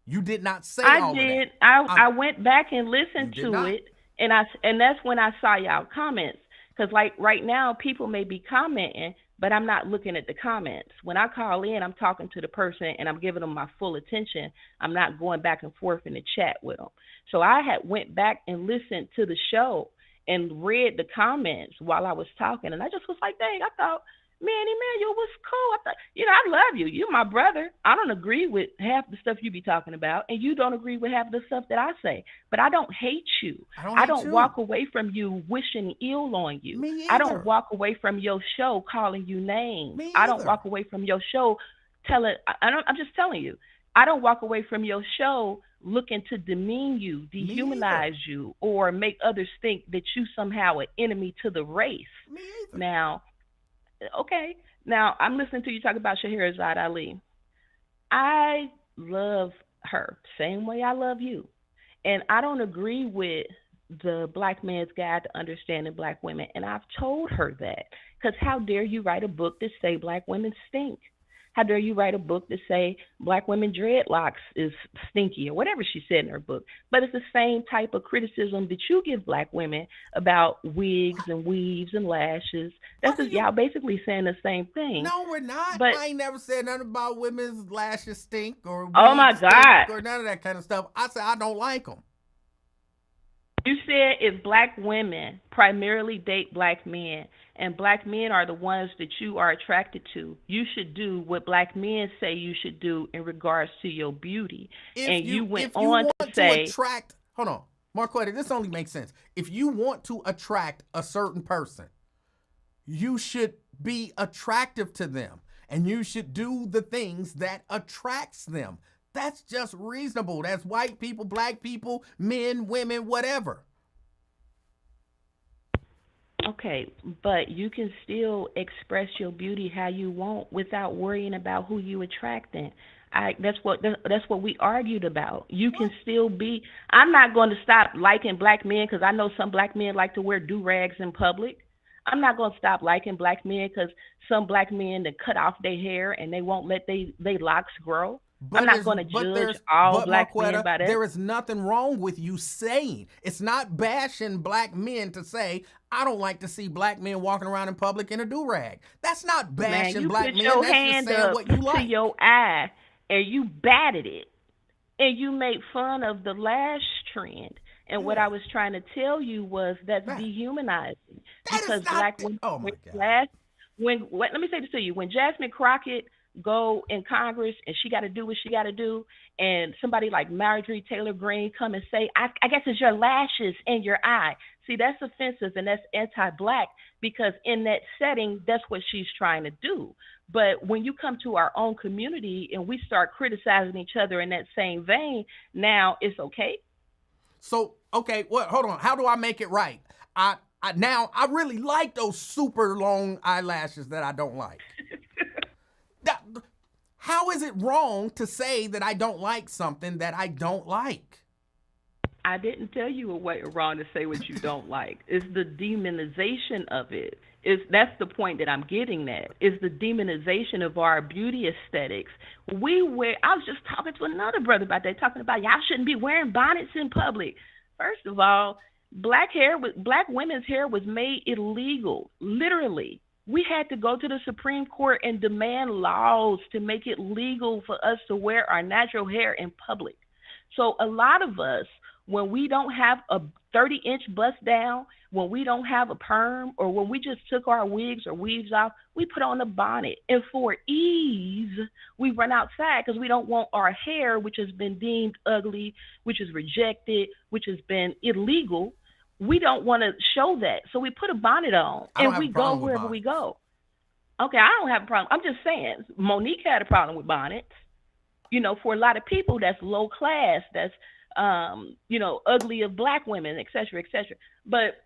You did not say all of that. I went back and listened to it, and that's when I saw y'all comments. Because like right now, people may be commenting, but I'm not looking at the comments. When I call in, I'm talking to the person, and I'm giving them my full attention. I'm not going back and forth in the chat with them. So I had went back and listened to the show and read the comments while I was talking. And I just was like, dang, I thought, man, Emanuel was cool. I thought, I love you. You're my brother. I don't agree with half the stuff you be talking about, and you don't agree with half the stuff that I say. But I don't hate you. I don't walk away from you wishing ill on you. Me either. I don't walk away from your show calling you names. I don't walk away from your show I'm just telling you. I don't walk away from your show looking to demean you, dehumanize you, or make others think that you somehow an enemy to the race. Now, I'm listening to you talk about Scheherazade Ali. I love her same way I love you. And I don't agree with the Black Man's Guide to Understanding Black Women. And I've told her that. Because how dare you write a book that say Black women stink? How dare you write a book that say Black women dreadlocks is stinky or whatever she said in her book. But it's the same type of criticism that you give Black women about wigs and weaves and lashes. That's just y'all basically saying the same thing. No, we're not. But I ain't never said nothing about women's lashes stink or wigs oh my God, or none of that kind of stuff. I said I don't like them. You said if Black women primarily date Black men, and Black men are the ones that you are attracted to, you should do what Black men say you should do in regards to your beauty. And you went on to say, attract, hold on, Marquetta, this only makes sense. If you want to attract a certain person, you should be attractive to them, and you should do the things that attracts them. That's just reasonable. That's white people, Black people, men, women, whatever. Okay, but you can still express your beauty how you want without worrying about who you attracting. That's what we argued about. You can still be. I'm not going to stop liking Black men because I know some Black men like to wear do-rags in public. I'm not going to stop liking Black men because some Black men that cut off their hair and they won't let they locks grow. But I'm not going to judge all Black men by that. There is nothing wrong with you saying. It's not bashing Black men to say, I don't like to see Black men walking around in public in a do-rag. That's not bashing Black men. That's just saying what you like. You put your hand up to your eye and you batted it. And you made fun of the lash trend. And what I was trying to tell you was that's dehumanizing. Because Black women let me say this to you. When Jasmine Crockett go in Congress and she got to do what she got to do, and somebody like Marjorie Taylor Greene come and say, I guess it's your lashes and your eye. See, that's offensive and that's anti-Black because in that setting, that's what she's trying to do. But when you come to our own community and we start criticizing each other in that same vein, now it's okay. So, okay, hold on. How do I make it right? I really like those super long eyelashes that I don't like. How is it wrong to say that I don't like something that I don't like? I didn't tell you what wrong to say what you don't like. It's the demonization of it. That's the point that I'm getting at. It's the demonization of our beauty aesthetics. I was just talking to another brother about that, talking about y'all shouldn't be wearing bonnets in public. First of all, Black women's hair was made illegal, literally. We had to go to the Supreme Court and demand laws to make it legal for us to wear our natural hair in public. So a lot of us, when we don't have a 30-inch bust down, when we don't have a perm, or when we just took our wigs or weaves off, we put on a bonnet. And for ease, we run outside because we don't want our hair, which has been deemed ugly, which is rejected, which has been illegal. We don't want to show that. So we put a bonnet on I don't and have we a go problem with wherever we bonnets. go. Okay, I don't have a problem. I'm just saying, Monique had a problem with bonnets. For a lot of people, that's low class, that's ugly of black women, et cetera, et cetera. But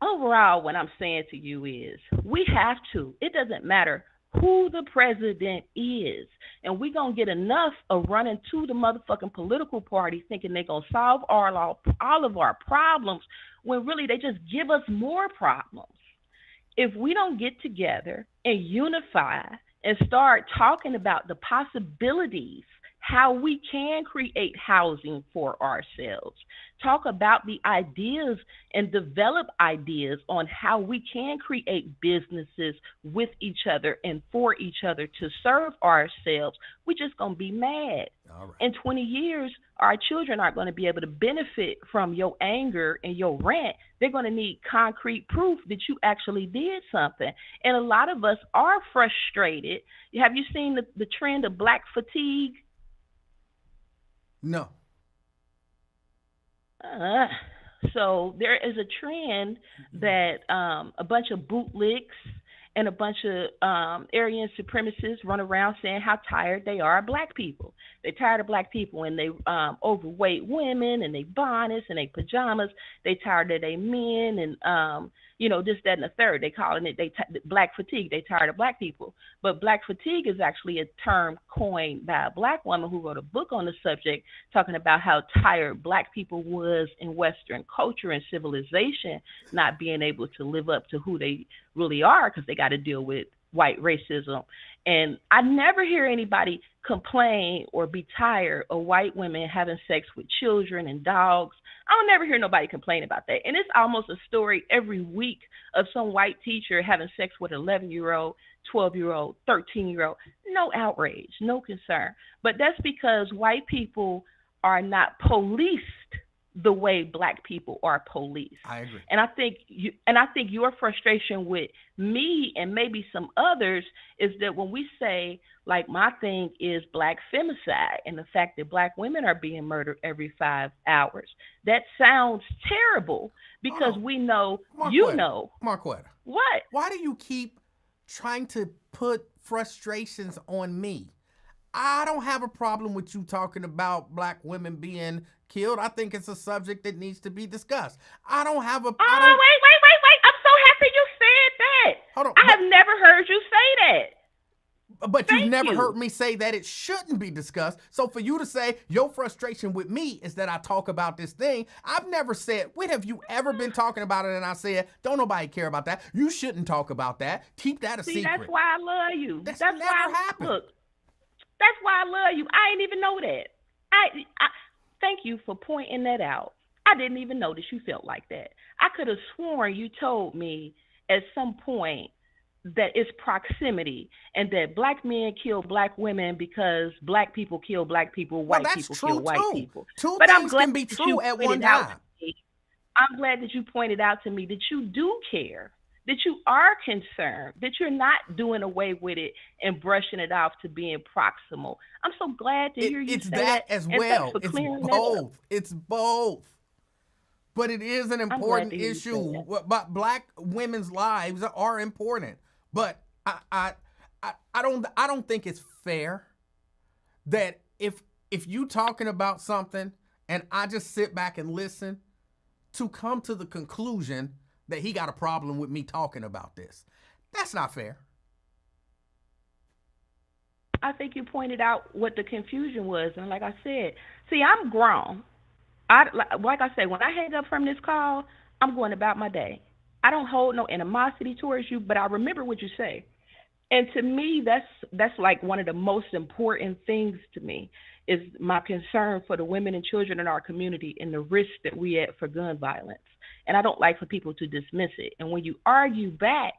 overall, what I'm saying to you is we have to. It doesn't matter who the president is. And we're going to get enough of running to the motherfucking political party thinking they're going to solve all of our problems when really they just give us more problems. If we don't get together and unify and start talking about the possibilities, how we can create housing for ourselves, talk about the ideas and develop ideas on how we can create businesses with each other and for each other to serve ourselves, we're just going to be mad. All right. In 20 years, our children aren't going to be able to benefit from your anger and your rant. They're going to need concrete proof that you actually did something. And a lot of us are frustrated. Have you seen the trend of black fatigue? No. Uh, so there is a trend that a bunch of bootlicks and a bunch of Aryan supremacists run around saying how tired they are of black people. They're tired of black people and they overweight women and they bonnets and they pajamas. They tired of they men and this, that, and the third. They calling it black fatigue. They tired of black people. But black fatigue is actually a term coined by a black woman who wrote a book on the subject talking about how tired black people was in Western culture and civilization, not being able to live up to who they really are because they got to deal with white racism. And I never hear anybody complain or be tired of white women having sex with children and dogs. I don't never hear nobody complain about that. And it's almost a story every week of some white teacher having sex with an 11-year-old, 12-year-old, 13-year-old. No outrage, no concern. But that's because white people are not policed the way black people are policed. I agree. And I think your frustration with me and maybe some others is that when we say, like, my thing is black femicide and the fact that black women are being murdered every 5 hours, that sounds terrible because we know, Marquetta. What? Why do you keep trying to put frustrations on me? I don't have a problem with you talking about black women being killed. I think it's a subject that needs to be discussed. I don't have a... Wait. I'm so happy you said that. Hold on. I have never heard you say that. But you've never heard me say that it shouldn't be discussed. So for you to say your frustration with me is that I talk about this thing, I've never said, when have you ever been talking about it and I said, don't nobody care about that. You shouldn't talk about that. Keep that a secret. That's why I love you. That's never happened. Look, that's why I love you. I ain't even know that. I thank you for pointing that out. I didn't even notice you felt like that. I could have sworn you told me at some point that it's proximity and that black men kill black women because black people kill black people, white people kill white people. Two but things I'm glad can be that true you at pointed one out time. to me. I'm glad that you pointed out to me that you do care, that you are concerned, that you're not doing away with it and brushing it off to being proximal. I'm so glad to hear you it's say that that as and well. thanks for It's clearing that up. both. It's both. But it is an important to hear you issue. say that. But black women's lives are important. But I don't think it's fair that if you talking about something and I just sit back and listen to come to the conclusion that he got a problem with me talking about this. That's not fair. I think you pointed out what the confusion was, and like I said, see, I'm grown. Like I said, when I hang up from this call, I'm going about my day. I don't hold no animosity towards you, but I remember what you say. And to me, that's like one of the most important things to me is my concern for the women and children in our community and the risk that we at for gun violence. And I don't like for people to dismiss it. And when you argue back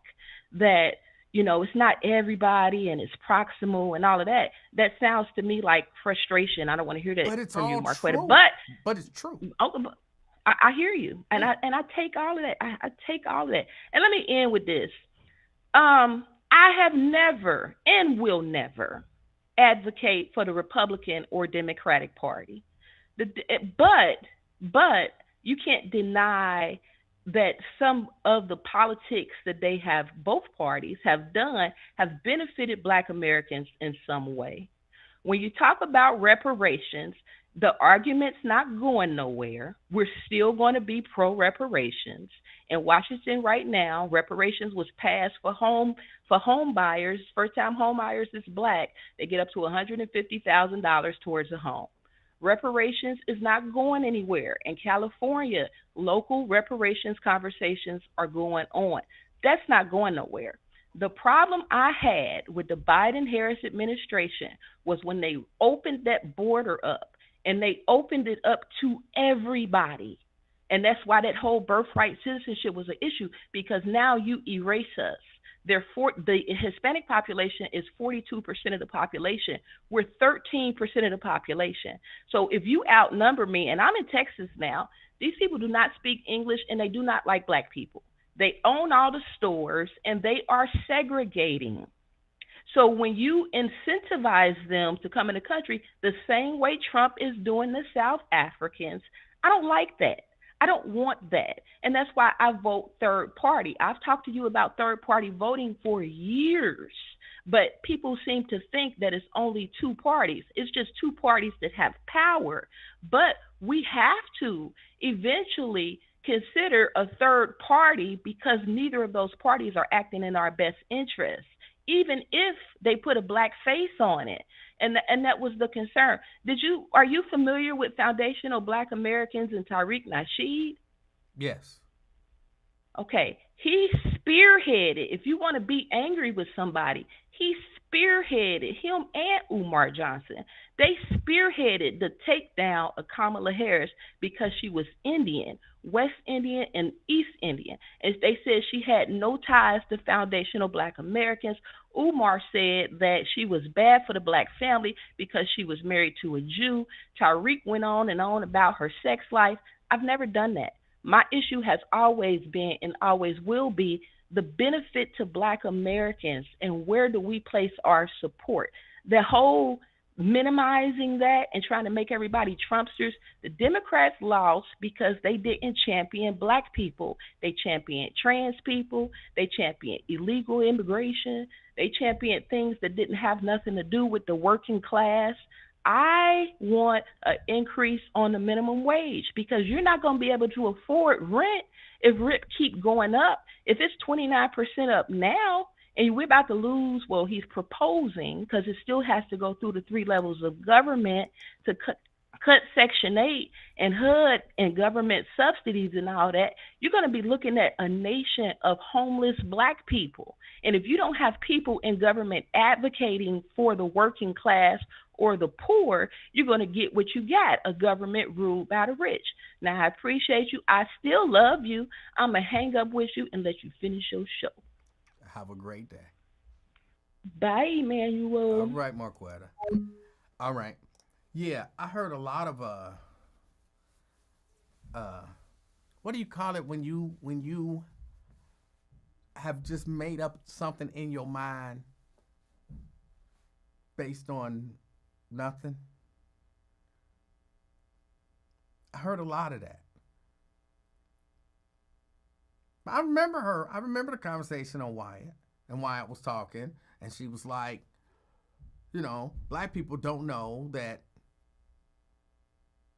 that it's not everybody and it's proximal and all of that. That sounds to me like frustration. I don't want to hear that But it's from you, all Marquetta. true. But But it's true. I hear you, and Yeah. I take all of that. I take all of that. And let me end with this. I have never and will never advocate for the Republican or Democratic Party. The, but you can't deny that some of the politics that they have, both parties have done, have benefited Black Americans in some way. When you talk about reparations, the argument's not going nowhere. We're still going to be pro reparations. In Washington right now, reparations was passed for home buyers, first time home buyers is black. They get up to $150,000 towards a home. Reparations is not going anywhere. In California, local reparations conversations are going on. That's not going nowhere. The problem I had with the Biden Harris administration was when they opened that border up and they opened it up to everybody. And that's why that whole birthright citizenship was an issue, because now you erase us. The Hispanic population is 42% of the population. We're 13% of the population. So if you outnumber me, and I'm in Texas now, these people do not speak English and they do not like black people. They own all the stores and they are segregating. So when you incentivize them to come in the country the same way Trump is doing the South Africans, I don't like that. I don't want that. And that's why I vote third party. I've talked to you about third party voting for years, but people seem to think that it's only two parties. It's just two parties that have power. But we have to eventually consider a third party because neither of those parties are acting in our best interest, even if they put a black face on it. And that was the concern. Are you familiar with Foundational Black Americans and Tariq Nasheed? Yes. Okay, he spearheaded. If you want to be angry with somebody, he spearheaded him and Umar Johnson. They spearheaded the takedown of Kamala Harris because she was Indian, West Indian and East Indian. As they said, she had no ties to foundational Black Americans. Umar said that she was bad for the black family because she was married to a Jew. Tariq went on and on about her sex life. I've never done that. My issue has always been and always will be the benefit to Black Americans and where do we place our support. The whole minimizing that and trying to make everybody Trumpsters, the Democrats lost because they didn't champion Black people. They championed trans people. They championed illegal immigration. They championed things that didn't have nothing to do with the working class. I want an increase on the minimum wage because you're not going to be able to afford rent if rent keep going up. If it's 29% up now and we're about to lose, well, he's proposing because it still has to go through the three levels of government to cut Section 8 and HUD and government subsidies and all that, you're going to be looking at a nation of homeless Black people. And if you don't have people in government advocating for the working class or the poor, you're going to get what you got, a government ruled by the rich. Now, I appreciate you. I still love you. I'm going to hang up with you and let you finish your show. Have a great day. Bye, Emanuel. All right, Marquetta. All right. Yeah, I heard a lot of what do you call it when you have just made up something in your mind based on nothing? I heard a lot of that. I remember the conversation on Wyatt, and Wyatt was talking, and she was like, Black people don't know that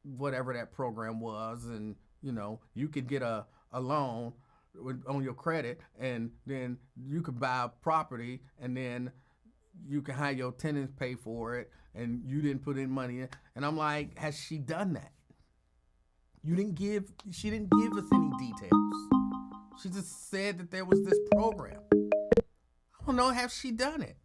whatever that program was, and you could get a loan on your credit, and then you could buy a property, and then you can have your tenants pay for it, and you didn't put in money in. And I'm like, has she done that? She didn't give us any details. She just said that there was this program. I don't know, has she done it?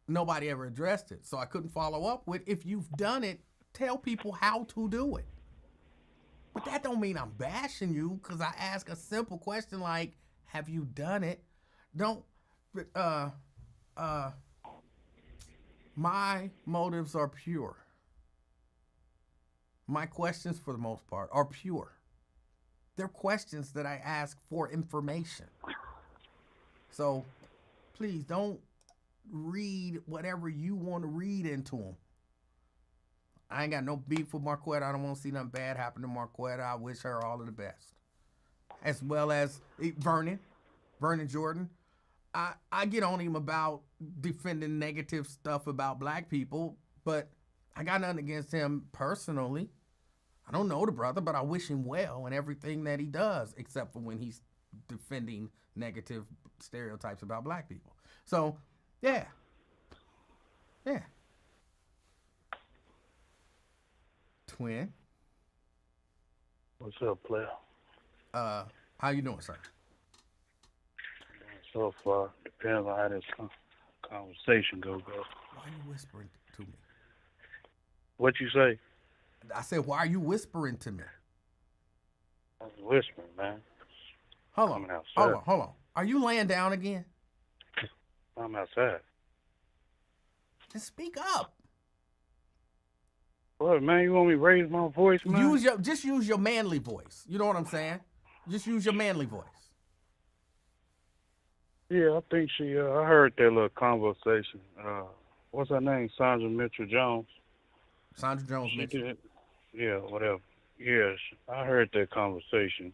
Nobody ever addressed it, so I couldn't follow up with, if you've done it, tell people how to do it. But that don't mean I'm bashing you because I ask a simple question like, have you done it? don't. Uh, uh, my motives are pure. My questions, for the most part, are pure. They're questions that I ask for information. So please don't read whatever you want to read into them. I ain't got no beef with Marquetta. I don't want to see nothing bad happen to Marquetta. I wish her all of the best. As well as Vernon Jordan. I get on him about defending negative stuff about black people, but I got nothing against him personally. I don't know the brother, but I wish him well in everything that he does, except for when he's defending negative stereotypes about black people. So, yeah. Twin. What's up, player? How you doing, sir? So far, depends on how this conversation goes. Why are you whispering to me? What you say? I said, why are you whispering to me? I was whispering, man. Hold on. Are you laying down again? I'm outside. Just speak up. What, man? You want me to raise my voice, man? Just use your manly voice. You know what I'm saying? Just use your manly voice. Yeah, I think I heard that little conversation. What's her name? Sandra Mitchell-Jones. Sandra Jones Mitchell. Yeah, whatever. Yeah, I heard that conversation,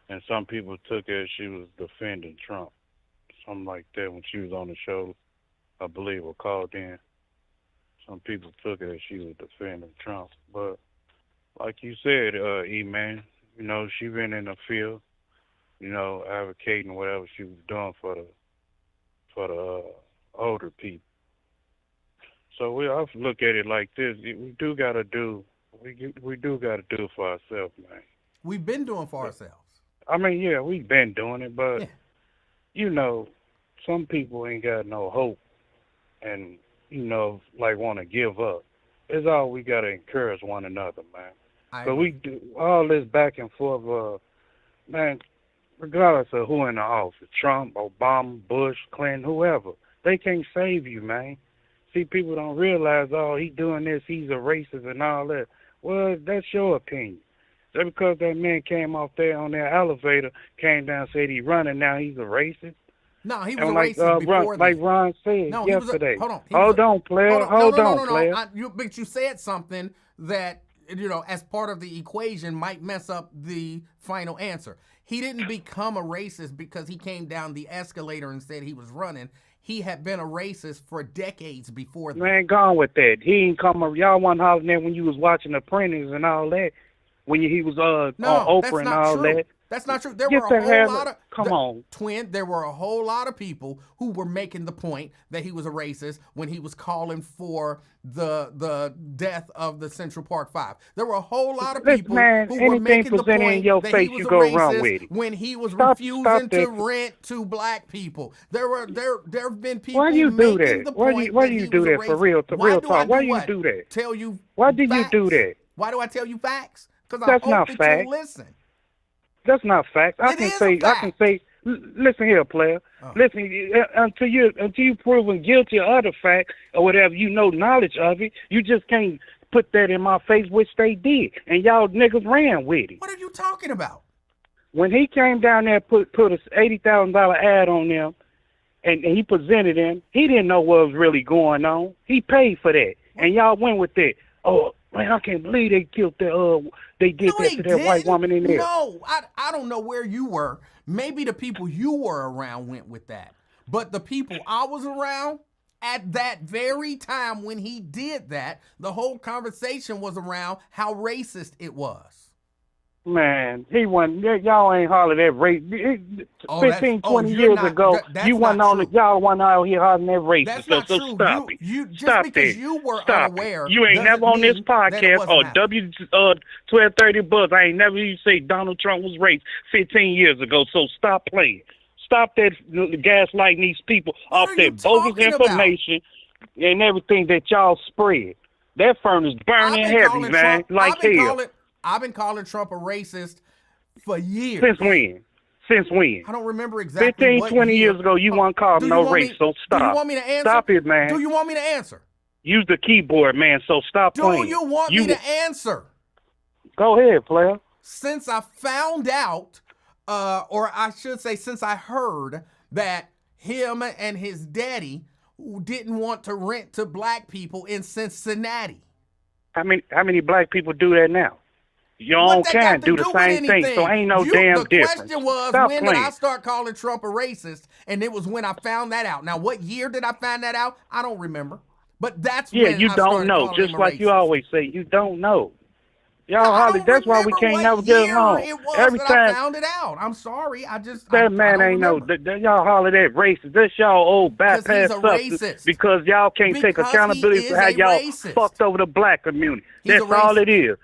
and some people took it as she was defending Trump. Something like that when she was on the show, I believe, or called in. Some people took it as she was defending Trump. But like you said, E-Man, she been in the field, advocating whatever she was doing for the older people. So we have to look at it like this. We do got to do it for ourselves, man. We've been doing for ourselves. I mean, yeah, we've been doing it, but, some people ain't got no hope and, want to give up. It's all we got to encourage one another, man. But we do all this back and forth, man, regardless of who in the office, Trump, Obama, Bush, Clinton, whoever, they can't save you, man. See, people don't realize, he doing this, he's a racist and all that. Well, that's your opinion. Just because that man came off there on that elevator, came down, said he running, now he's a racist? No, he was a racist before that. Like Ron said yesterday. Hold on, player. But you said something that, as part of the equation might mess up the final answer. He didn't become a racist because he came down the escalator and said he was running. He had been a racist for decades before that. Man, gone with that. He ain't come up. Y'all wasn't hollering there when you was watching The Apprentice and all that. When he was on Oprah and all that. That's not true. There were a whole lot of... Come on. Twin, there were a whole lot of people who were making the point that he was a racist when he was calling for the death of the Central Park Five. There were a whole lot of people who were making the point that he was a racist when he was refusing to rent to black people. There have been people making the point Why do you do that for real talk? Why do you do that? Tell you Why do you do that? Why do I tell you facts? Because I hope that you listen. That's not facts. I can say, listen here, player. Listen, until you proven guilty of other facts or whatever, knowledge of it, you just can't put that in my face, which they did, and y'all niggas ran with it. What are you talking about? When he came down there, put a $80,000 ad on them, and he presented him, he didn't know what was really going on. He paid for that, and y'all went with that. Oh, man, I can't believe they killed that. They did that to that white woman in there. No, I don't know where you were. Maybe the people you were around went with that. But the people I was around at that very time when he did that, the whole conversation was around how racist it was. Man, he wasn't. Y'all ain't hollering that race. 20 years ago, you wasn't on it. Y'all wasn't out here hollering that race. That's not true. Stop it. Just because you were unaware. You ain't never on this podcast or W1230 Buzz. I ain't never you say Donald Trump was racist 15 years ago. So stop playing. Stop that gaslighting these people off that bogus information and everything that y'all spread. That furnace burning heavy, man. Like hell. I've been calling Trump a racist for years. Since when? Since when? I don't remember exactly 15, what 20 year. years ago, you weren't called no race, so stop. Do you want me to answer? Stop it, man. Do you want me to answer? Use the keyboard, man, so stop playing. Do you want me to answer? Go ahead, player. Since I found out, or I should say since I heard that him and his daddy didn't want to rent to black people in Cincinnati. How many black people do that now? Your own kind do the same thing, so ain't no damn difference. The question was, when did I start calling Trump a racist? And it was when I found that out. Now, what year did I find that out? I don't remember. But that's when you I don't started know. calling Just him a like racist. you always say, you don't know. Y'all, Holly, that's why we can't never get along. Every time I found it out. I'm sorry. That man ain't know. Y'all holler that racist. That's y'all old bypass substance because y'all can't take accountability for how y'all fucked over the black community. That's all it is.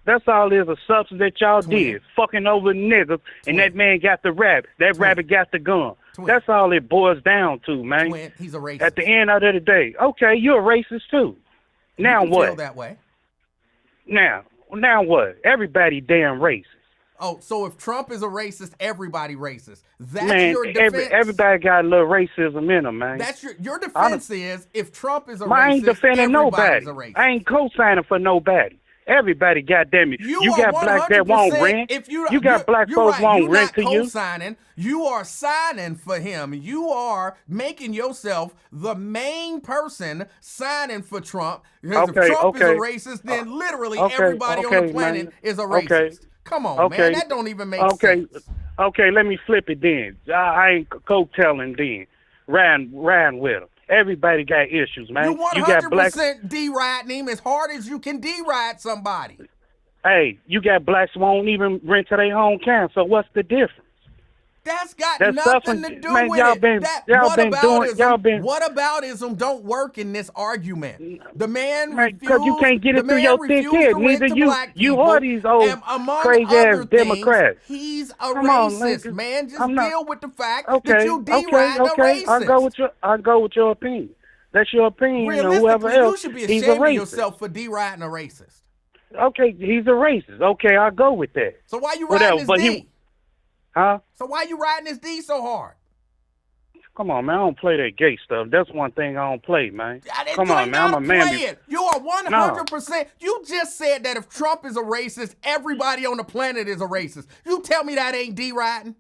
That's all it is, a substance that y'all did. Fucking over niggas, and that man got the rabbit. That rabbit got the gun. That's all it boils down to, man. He's a racist. At the end of the day, okay, you're a racist too. Now what? Feel that way. Now what? Everybody damn racist. Oh, so if Trump is a racist, everybody racist. That's your defense. Everybody got a little racism in them, man. That's your defense is if Trump is a racist, I ain't defending nobody. A racist. I ain't co-signing for nobody. Everybody, goddamn it. You got black that won't rent. You got black folks won't rent to you. You are signing for him. You are making yourself the main person signing for Trump. Because if Trump is a racist, then literally everybody on the planet is a racist. Come on, man. That don't even make sense. Okay, let me flip it then. I ain't coattailing then. Riding with him. Everybody got issues, man. You 100% D-riding him as hard as you can D-ride somebody. Hey, you got blacks who won't even rent to their home camp, so what's the difference? That's got nothing to do with it. Whataboutism don't work in this argument. The man refused. Because you can't get it through your thick head. Neither you or these old crazy-ass Democrats. He's a racist, man. Just deal with the fact that you D-ride a racist. I'll go with your opinion. That's your opinion, or whoever else. You should be ashamed of yourself for D-riding a racist. Okay, he's a racist. Okay, I'll go with that. So why you riding his D? Huh? So why you riding this D so hard? Come on, man. I don't play that gay stuff. That's one thing I don't play, man. Come on, man. I'm a man. You are 100%. You just said that if Trump is a racist, everybody on the planet is a racist. You tell me that ain't D-riding?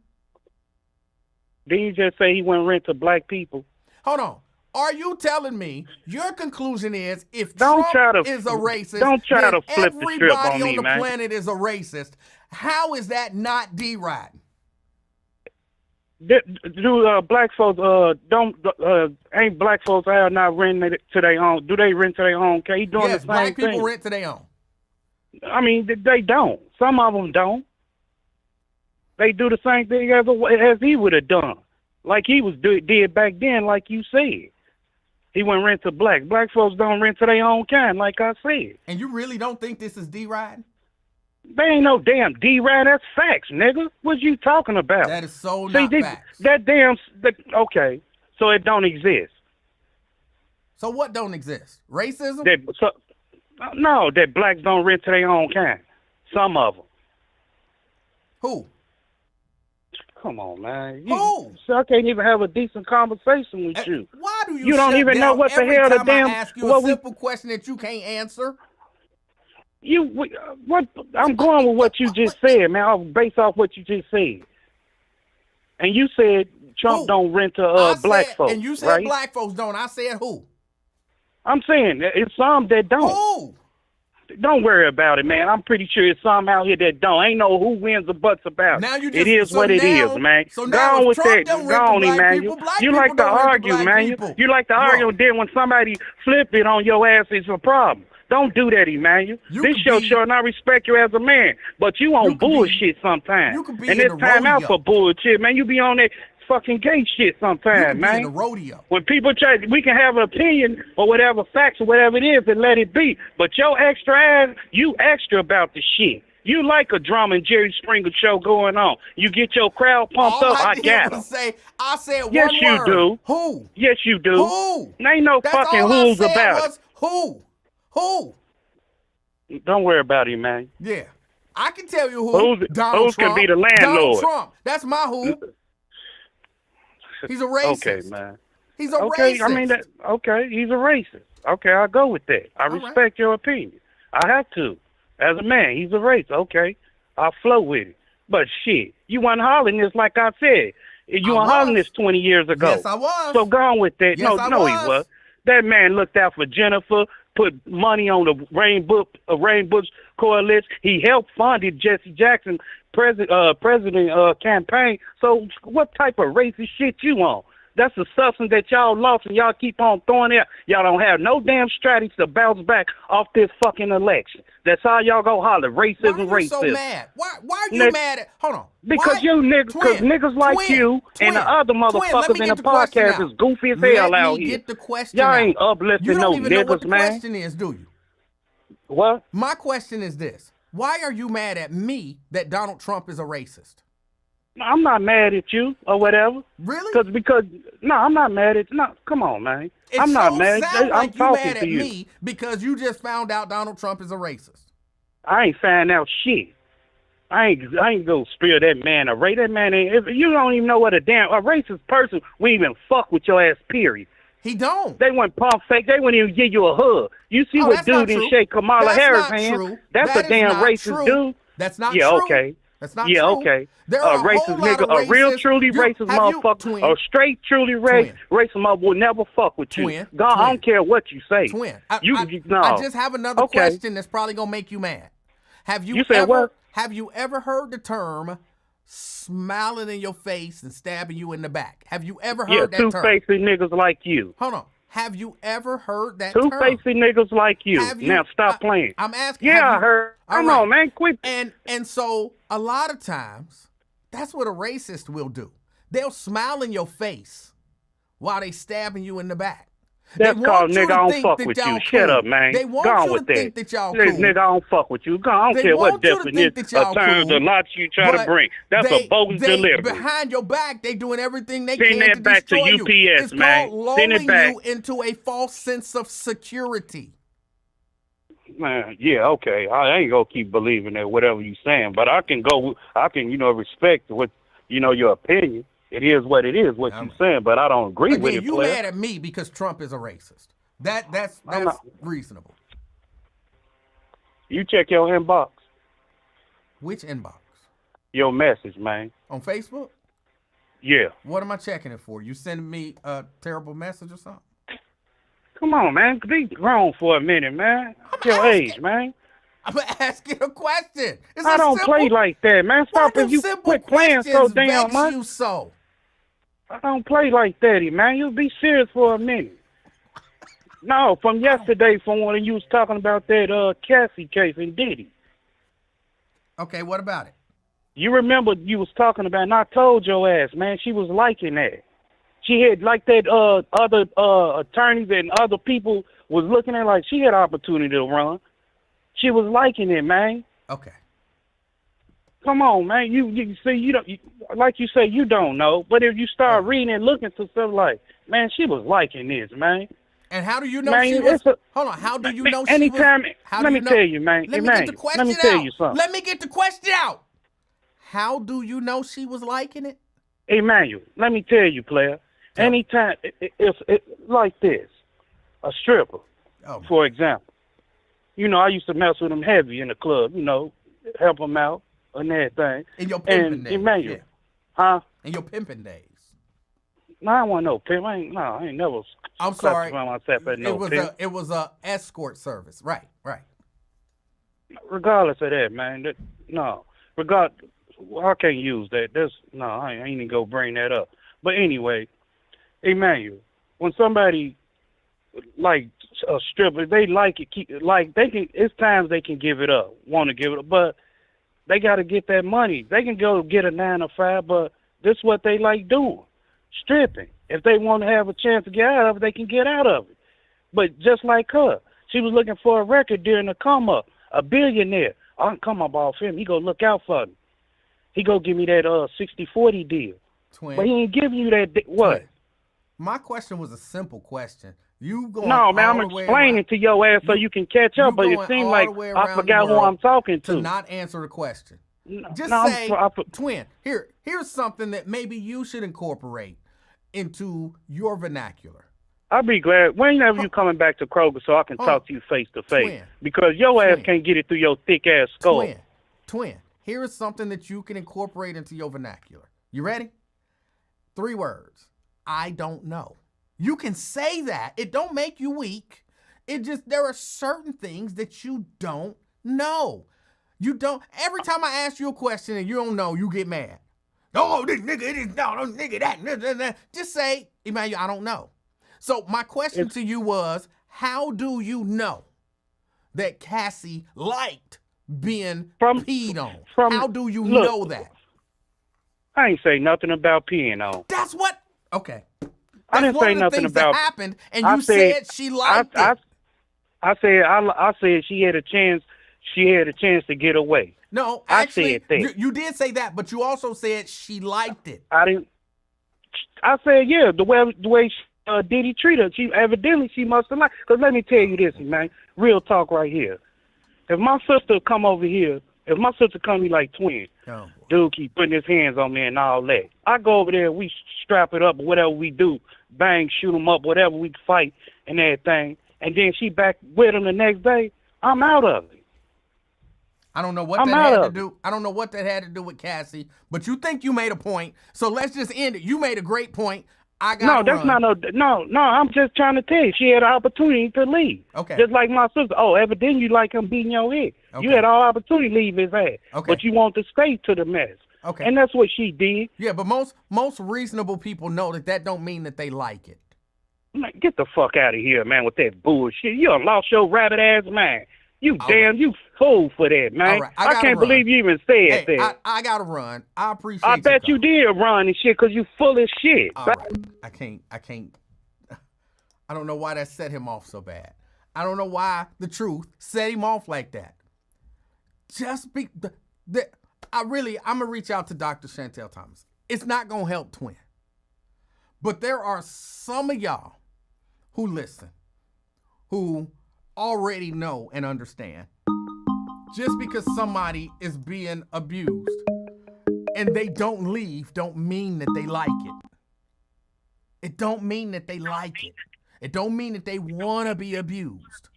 Didn't you just say he wouldn't rent to black people? Hold on. Are you telling me your conclusion is if Trump is a racist, don't try to flip the script on everybody me, on the man. planet is a racist? How is that not D-riding? Do black folks ain't black folks out not renting to their own? Do they rent to their own? He doing the same black people thing. rent to their own. I mean, they don't. Some of them don't. They do the same thing as he would have done, like he did back then, like you said. He wouldn't rent to black. Black folks don't rent to their own kind, like I said. And you really don't think this is D-riding? They ain't no damn D-ride. That's facts, nigga. What you talking about? That is so not facts. Okay, so it don't exist. So what don't exist? Racism? No, that blacks don't rent to their own kind. Some of them. Who? Come on, man. Who? So I can't even have a decent conversation with you. Why do you don't even know what the hell the damn... I ask you a simple question that you can't answer? I'm going with what you just said, man. Based off what you just said. And you said Trump don't rent to black folks, and you said right? Black folks don't. I said who? I'm saying it's some that don't. Who? Don't worry about it, man. I'm pretty sure it's some out here that don't. Ain't no who wins or buts about it. Now you just, it is what it is, man. So now go on with Trump that. Go on, Emanuel. You like to argue, man. You like to argue. Then when somebody flip it on your ass, it's a problem. Don't do that, Emanuel. This show sure not respect you as a man, but you on bullshit sometimes. And it's time out for bullshit, man. You be on that fucking gay shit sometimes, man. In the rodeo. When people try, we can have an opinion or whatever facts or whatever it is and let it be. But your extra ass, you extra about the shit. You like a drama and Jerry Springer show going on. You get your crowd pumped up. I got them. I said one yes, you word. do. Who? Yes, you do. Who? Ain't no That's fucking all who's I said about was, it. Who? Don't worry about it, man. Yeah. I can tell you who. Donald Who's Trump. can be the Donald landlord? Trump. That's my who. He's a racist. Okay, man. He's a Okay, racist. I mean that. Okay, he's a racist. Okay, I'll go with that. I All right. respect your opinion. I have to. As a man, he's a racist. Okay, I'll flow with it. But shit, you weren't hollering this like I said. You I were hollering was. this 20 years ago. Yes, I was. So go on with that. Yes, I no, he was. was. That man looked out for Jennifer, put money on the Rainbow Coalition. He helped funded Jesse Jackson president campaign. So what type of racist shit you on? That's the substance that y'all lost and y'all keep on throwing out. Y'all don't have no damn strategy to bounce back off this fucking election. That's how y'all go holler. Racism, Why are you so racism. mad? Why are you mad at? Hold on. Because Why? you niggas, because niggas like you and the other Twin, let motherfuckers me in get the question podcast out. is goofy as Let hell me out here. get the question Y'all out. ain't uplifting You no don't even know what niggas, the man. question is, do you? What? My question is this. Why are you mad at me that Donald Trump is a racist? I'm not mad at you or whatever. Really? Because no, I'm not mad at no. Come on, man. It I'm not sure mad. sounds I'm like you talking mad to at you. me because you just found out Donald Trump is a racist. I ain't found out shit. I ain't gonna spill that man a race. That man ain't. If you don't even know what a racist person wouldn't even fuck with your ass. Period. He don't. They wouldn't pump fake. They wouldn't even give you a hug. You see what That's not dude in true. shake Kamala That's Harris not hand? true. That's That a is damn not racist true. dude. That's not Yeah, true. okay. That's not Yeah, true. okay. There A are a racist whole lot nigga, of racists. a real truly racist motherfucker, Twin, a straight truly racist mother will never fuck with you. Twin, God, I don't care what you say. Twin. No. I just have another Okay. question that's probably gonna make you mad. Have you said ever what? have you ever heard the term smiling in your face and stabbing you in the back? Have you ever heard that term? Two-faced niggas like you. Hold on. Have you ever heard that term? Two-faced niggas like you. Now stop playing. I'm asking. Yeah, I heard. Come on, man, quit. And so a lot of times, that's what a racist will do. They'll smile in your face while they stabbing you in the back. That's called nigga, I don't fuck with you. Shut up, man. They want Go you with to think that y'all cool. Nigga, I don't fuck with you. I don't care what definition of terms the lots you try to bring. That's a bogus delivery. Behind your back, they doing everything they Send can that to back to destroy you. UPS, It's man. called Send it lulling back. you into a false sense of security. Man, yeah, okay. I ain't gonna keep believing that whatever you saying, but I can respect what your opinion. It is what it is, what you saying, but I don't agree with it. You mad at me because Trump is a racist. That's reasonable. You check your inbox. Which inbox? Your message, man. On Facebook? Yeah. What am I checking it for? You sending me a terrible message or something? Come on, man. Be grown for a minute, man. Your age, man. I'm asking a question. I don't play like that, man. Stop if you quit playing so damn much. You so? I don't play like that, man. You be serious for a minute. No, from yesterday, from when you was talking about that Cassie case and Diddy. Okay, what about it? You remember you was talking about, and I told your ass, man, she was liking that. She had, like that other attorneys and other people was looking at like she had opportunity to run. She was liking it, man. Okay. Come on, man. You see, like you say, you don't know. But if you start reading and looking to stuff like, man, she was liking this, man. And how do you know man, she was? Hold on. How do you know she was? Let me tell you, man. Let me get the question out. Let me tell you something. Let me get the question out. How do you know she was liking it? Emmanuel, let me tell you, player. Anytime it's like this, a stripper, for example. I used to mess with them heavy in the club. Help them out and everything. In your pimping days, Emmanuel, yeah. Huh? In your pimping days. No, I want no pimp. I ain't never. I'm sorry. Myself as no pimp. It was a escort service. Right. Regardless of that, man. I can't use that. I ain't even go bring that up. But anyway, Emmanuel, when somebody like a stripper, they like it. It's times they can give it up, want to give it up, but they got to get that money. They can go get a 9 to 5, but this is what they like doing. Stripping. If they want to have a chance to get out of it, they can get out of it. But just like her, she was looking for a record during the come up. A billionaire. I can come up off him. He go look out for me. He go give me that 60-40 deal. Twin. But he ain't giving you that. What? Twin. My question was a simple question. You going No, man, all I'm the way explaining around, to your ass so you can catch you up, but it going seemed all like the way I around the forgot who world I'm talking to to. not answer the question. Just No, say, twin, here's something that maybe you should incorporate into your vernacular. I'll be glad whenever you coming back to Kroger so I can talk to you face to face. Twin. Because your ass Twin. can't get it through your thick ass skull. Twin, here is something that you can incorporate into your vernacular. You ready? 3 words. I don't know. You can say that. It don't make you weak. It just, there are certain things that you don't know. You don't, every time I ask you a question and you don't know, you get mad. Oh, this nigga, that. Just say, Emanuel, I don't know. So my question to you was, how do you know that Cassie liked being peed on? How do you know that? I ain't say nothing about peeing on. That's what, okay. I didn't say nothing about. That happened, and you said she liked it. I said she had a chance. She had a chance to get away. No, actually, I said that. You did say that, but you also said she liked it. I didn't. I said yeah. The way Diddy treated her, she must have liked. Cause let me tell you this, man. Real talk right here. If my sister come over here, if my sister come to me like twin, dude keep putting his hands on me and all that. I go over there, we strap it up, whatever we do, bang, shoot him up, whatever we fight and everything, and then she back with him the next day. I'm out of it. I don't know what that had to do. I don't know what that had to do with Cassie, but you think you made a point. So let's just end it. You made a great point. No, that's not no. I'm just trying to tell you, she had an opportunity to leave. Okay. Just like my sister. Oh, evidently you like him beating your head. Okay. You had all opportunity to leave his ass. Okay. But you want to stay to the mess. Okay. And that's what she did. Yeah, but most reasonable people know that don't mean that they like it. Man, get the fuck out of here, man, with that bullshit. You done lost your rabbit ass mind. You you fool for that, man. Right. I can't believe you even said that. I gotta run. I appreciate. I bet you did run and shit because you full of shit. All right. I can't. I don't know why that set him off so bad. I don't know why the truth set him off like that. I'm gonna reach out to Dr. Chantel Thomas. It's not gonna help twin. But there are some of y'all who listen, who already know and understand. Just because somebody is being abused and they don't leave don't mean that they like it. It don't mean that they like it. It don't mean that they want to be abused.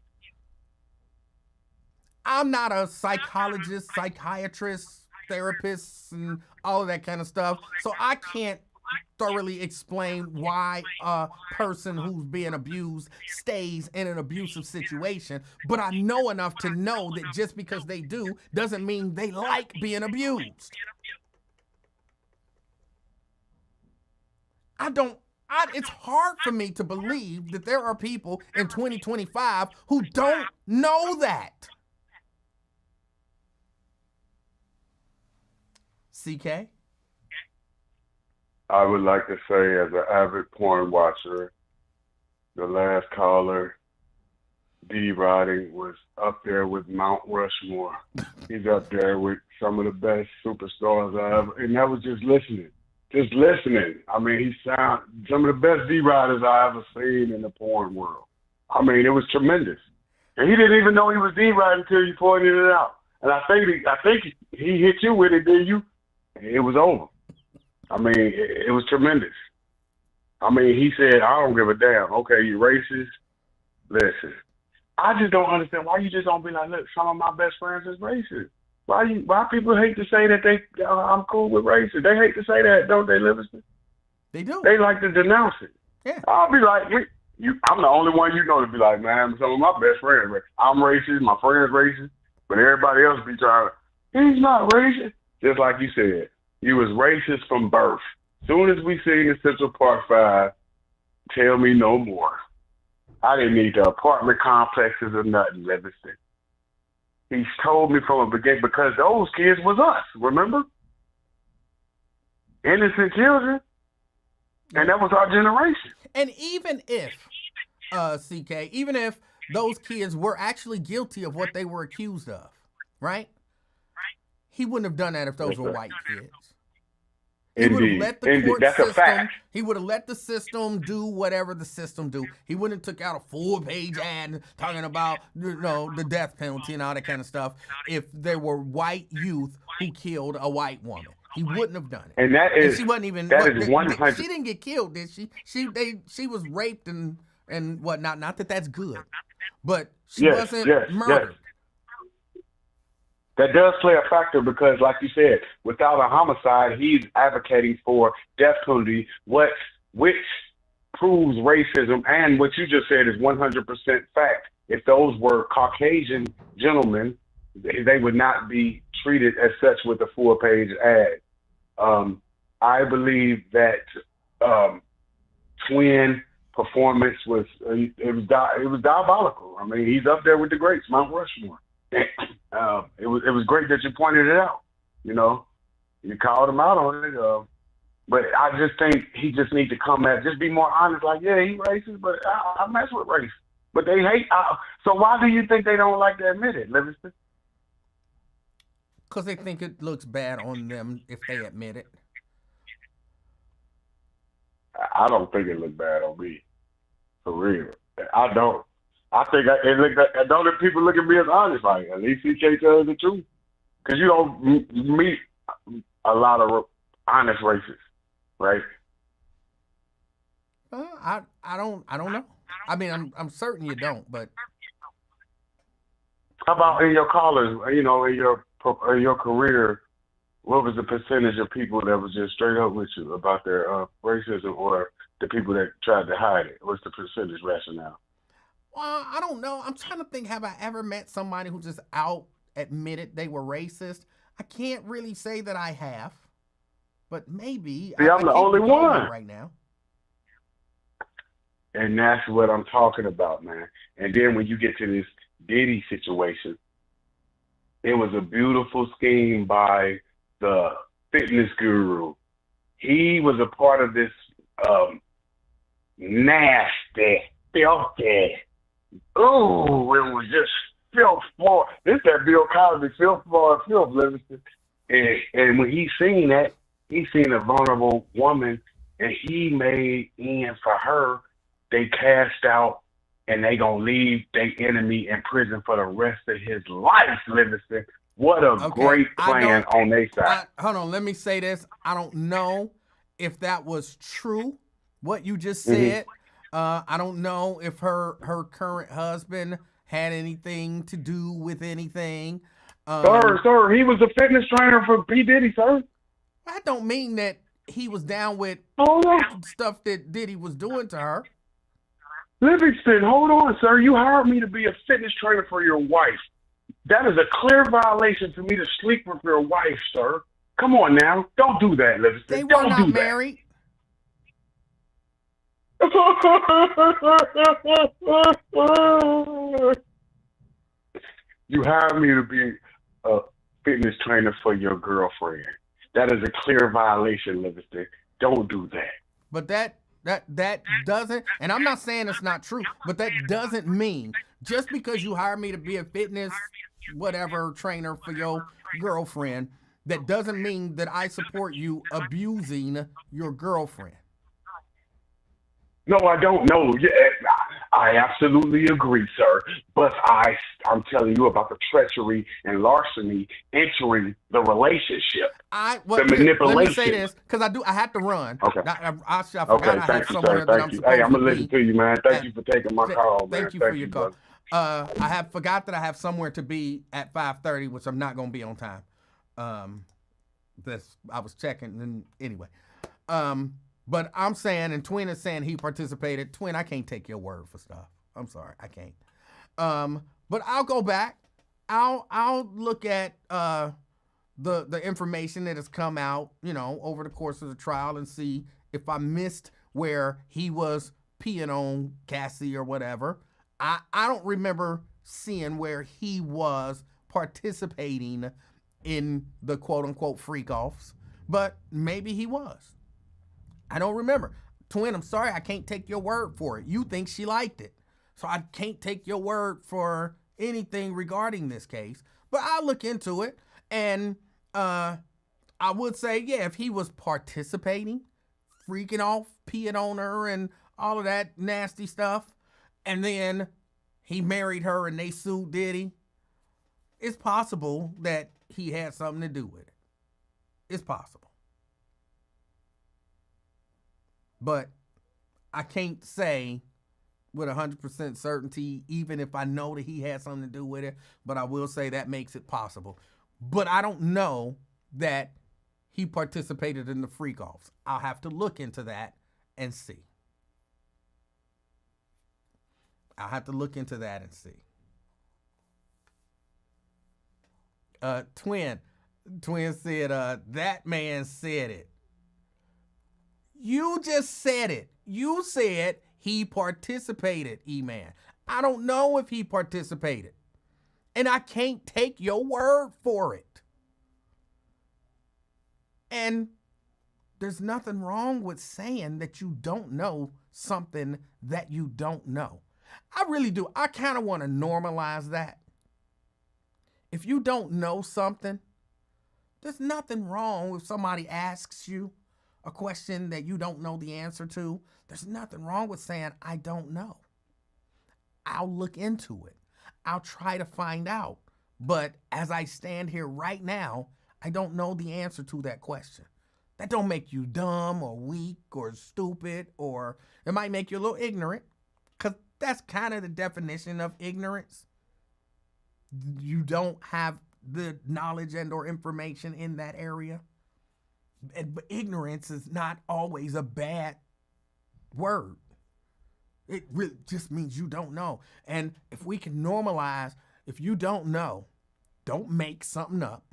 I'm not a psychologist, psychiatrist, therapist, and all of that kind of stuff, so I can't thoroughly explain why a person who's being abused stays in an abusive situation, but I know enough to know that just because they do doesn't mean they like being abused. It's hard for me to believe that there are people in 2025 who don't know that. CK? I would like to say, as an avid porn watcher, the last caller, D. Roddy, was up there with Mount Rushmore. He's up there with some of the best superstars I ever, and that was just listening. I mean, he sound some of the best D. Riders I ever seen in the porn world. I mean, it was tremendous. And he didn't even know he was D. Roddy until you pointed it out. And I think he hit you with it, didn't you? It was over. I mean, it was tremendous. I mean, he said, I don't give a damn. Okay, you racist? Listen, I just don't understand why you just don't be like, look, some of my best friends is racist. Why people hate to say that I'm cool with racists? They hate to say that, don't they, Livingston? They do. They like to denounce it. Yeah. I'll be like, I'm the only one you know to be like, man, some of my best friends, I'm racist, my friend's racist, but everybody else be trying to, he's not racist. Just like you said. You was racist from birth. Soon as we seen the Central Park 5, tell me no more. I didn't need the apartment complexes or nothing, Livingston. He's told me from the beginning because those kids was us, remember? Innocent children. And that was our generation. And even if, CK, even if those kids were actually guilty of what they were accused of, right? He wouldn't have done that if those were white kids. He would have Indeed. let the Indeed. court That's a system. fact. He would have let the system do whatever the system do. He wouldn't have took out a 4-page ad talking about the death penalty and all that kind of stuff if there were white youth who killed a white woman. He wouldn't have done it. And that is she wasn't even. that is 100. She didn't get killed, did she? She was raped and whatnot. Not that that's good, but she wasn't murdered. Yes. That does play a factor because, like you said, without a homicide, he's advocating for death penalty, which proves racism, and what you just said is 100% fact. If those were Caucasian gentlemen, they would not be treated as such with a 4-page ad. I believe that Twin performance was diabolical. I mean, he's up there with the greats, Mount Rushmore. It was great that you pointed it out. You called him out on it. But I just think he just needs to come at, just be more honest. Like, yeah, he racist, but I mess with race. But they hate. So why do you think they don't like to admit it, Livingston? Because they think it looks bad on them if they admit it. I don't think it looks bad on me, for real. I don't. I think don't let people look at me as honest. Like, at least he can't tell the truth, because you don't meet a lot of honest racists, right? I don't know. I mean, I'm certain you don't, but how about in your callers? In your career, what was the percentage of people that was just straight up with you about their racism, or the people that tried to hide it? What's the percentage rationale? Well, I don't know. I'm trying to think, have I ever met somebody who just admitted they were racist? I can't really say that I have, but maybe. See, I'm the only one right now. And that's what I'm talking about, man. And then when you get to this Diddy situation, it was a beautiful scheme by the fitness guru. He was a part of this nasty, filthy. Ooh, it was just filth for this. That Bill Cosby filth for filth, Livingston. And when he seen that, he seen a vulnerable woman, and he made in for her. They cashed out, and they gonna leave their enemy in prison for the rest of his life, Livingston. What a great plan on their side. Hold on, let me say this. I don't know if that was true, what you just said. I don't know if her current husband had anything to do with anything. Sir, he was a fitness trainer for P. Diddy, sir. That don't mean that he was down with stuff that Diddy was doing to her. Livingston, hold on, sir. You hired me to be a fitness trainer for your wife. That is a clear violation for me to sleep with your wife, sir. Come on now. Don't do that, Livingston. They were not married. You hired me to be a fitness trainer for your girlfriend. That is a clear violation, Livingston. Don't do that. But that doesn't, and I'm not saying it's not true, but that doesn't mean just because you hire me to be a fitness whatever trainer for your girlfriend, that doesn't mean that I support you abusing your girlfriend. No, I don't know. Yeah, I absolutely agree, sir. But I'm telling you about the treachery and larceny entering the relationship. The manipulation. Let me say this, because I have to run. Okay. I forgot I have somewhere that I'm supposed to be. Hey, I'm going to listen to you, man. Thank you for taking my call, man. Thank you for your call. I forgot that I have somewhere to be at 5:30, which I'm not going to be on time. I was checking, and anyway. But I'm saying, and Twin is saying he participated. Twin, I can't take your word for stuff. I'm sorry, I can't. But I'll go back. I'll look at the information that has come out, over the course of the trial, and see if I missed where he was peeing on Cassie or whatever. I don't remember seeing where he was participating in the quote unquote freak offs, but maybe he was. I don't remember. Twin, I'm sorry, I can't take your word for it. You think she liked it. So I can't take your word for anything regarding this case. But I'll look into it, and I'll I would say, yeah, if he was participating, freaking off, peeing on her and all of that nasty stuff, and then he married her and they sued Diddy, it's possible that he had something to do with it. It's possible. But I can't say with 100% certainty, even if I know that he had something to do with it, but I will say that makes it possible. But I don't know that he participated in the freak-offs. I'll have to look into that and see. I'll have to look into that and see. Twin said, that man said it. You just said it. You said he participated, E-Man. I don't know if he participated. And I can't take your word for it. And there's nothing wrong with saying that you don't know something that you don't know. I really do. I kind of want to normalize that. If you don't know something, there's nothing wrong if somebody asks you a question that you don't know the answer to. There's nothing wrong with saying, I don't know. I'll look into it. I'll try to find out. But as I stand here right now, I don't know the answer to that question. That don't make you dumb or weak or stupid, or it might make you a little ignorant, because that's kind of the definition of ignorance. You don't have the knowledge and or information in that area. But ignorance is not always a bad word. It really just means you don't know. And if we can normalize, if you don't know, don't make something up.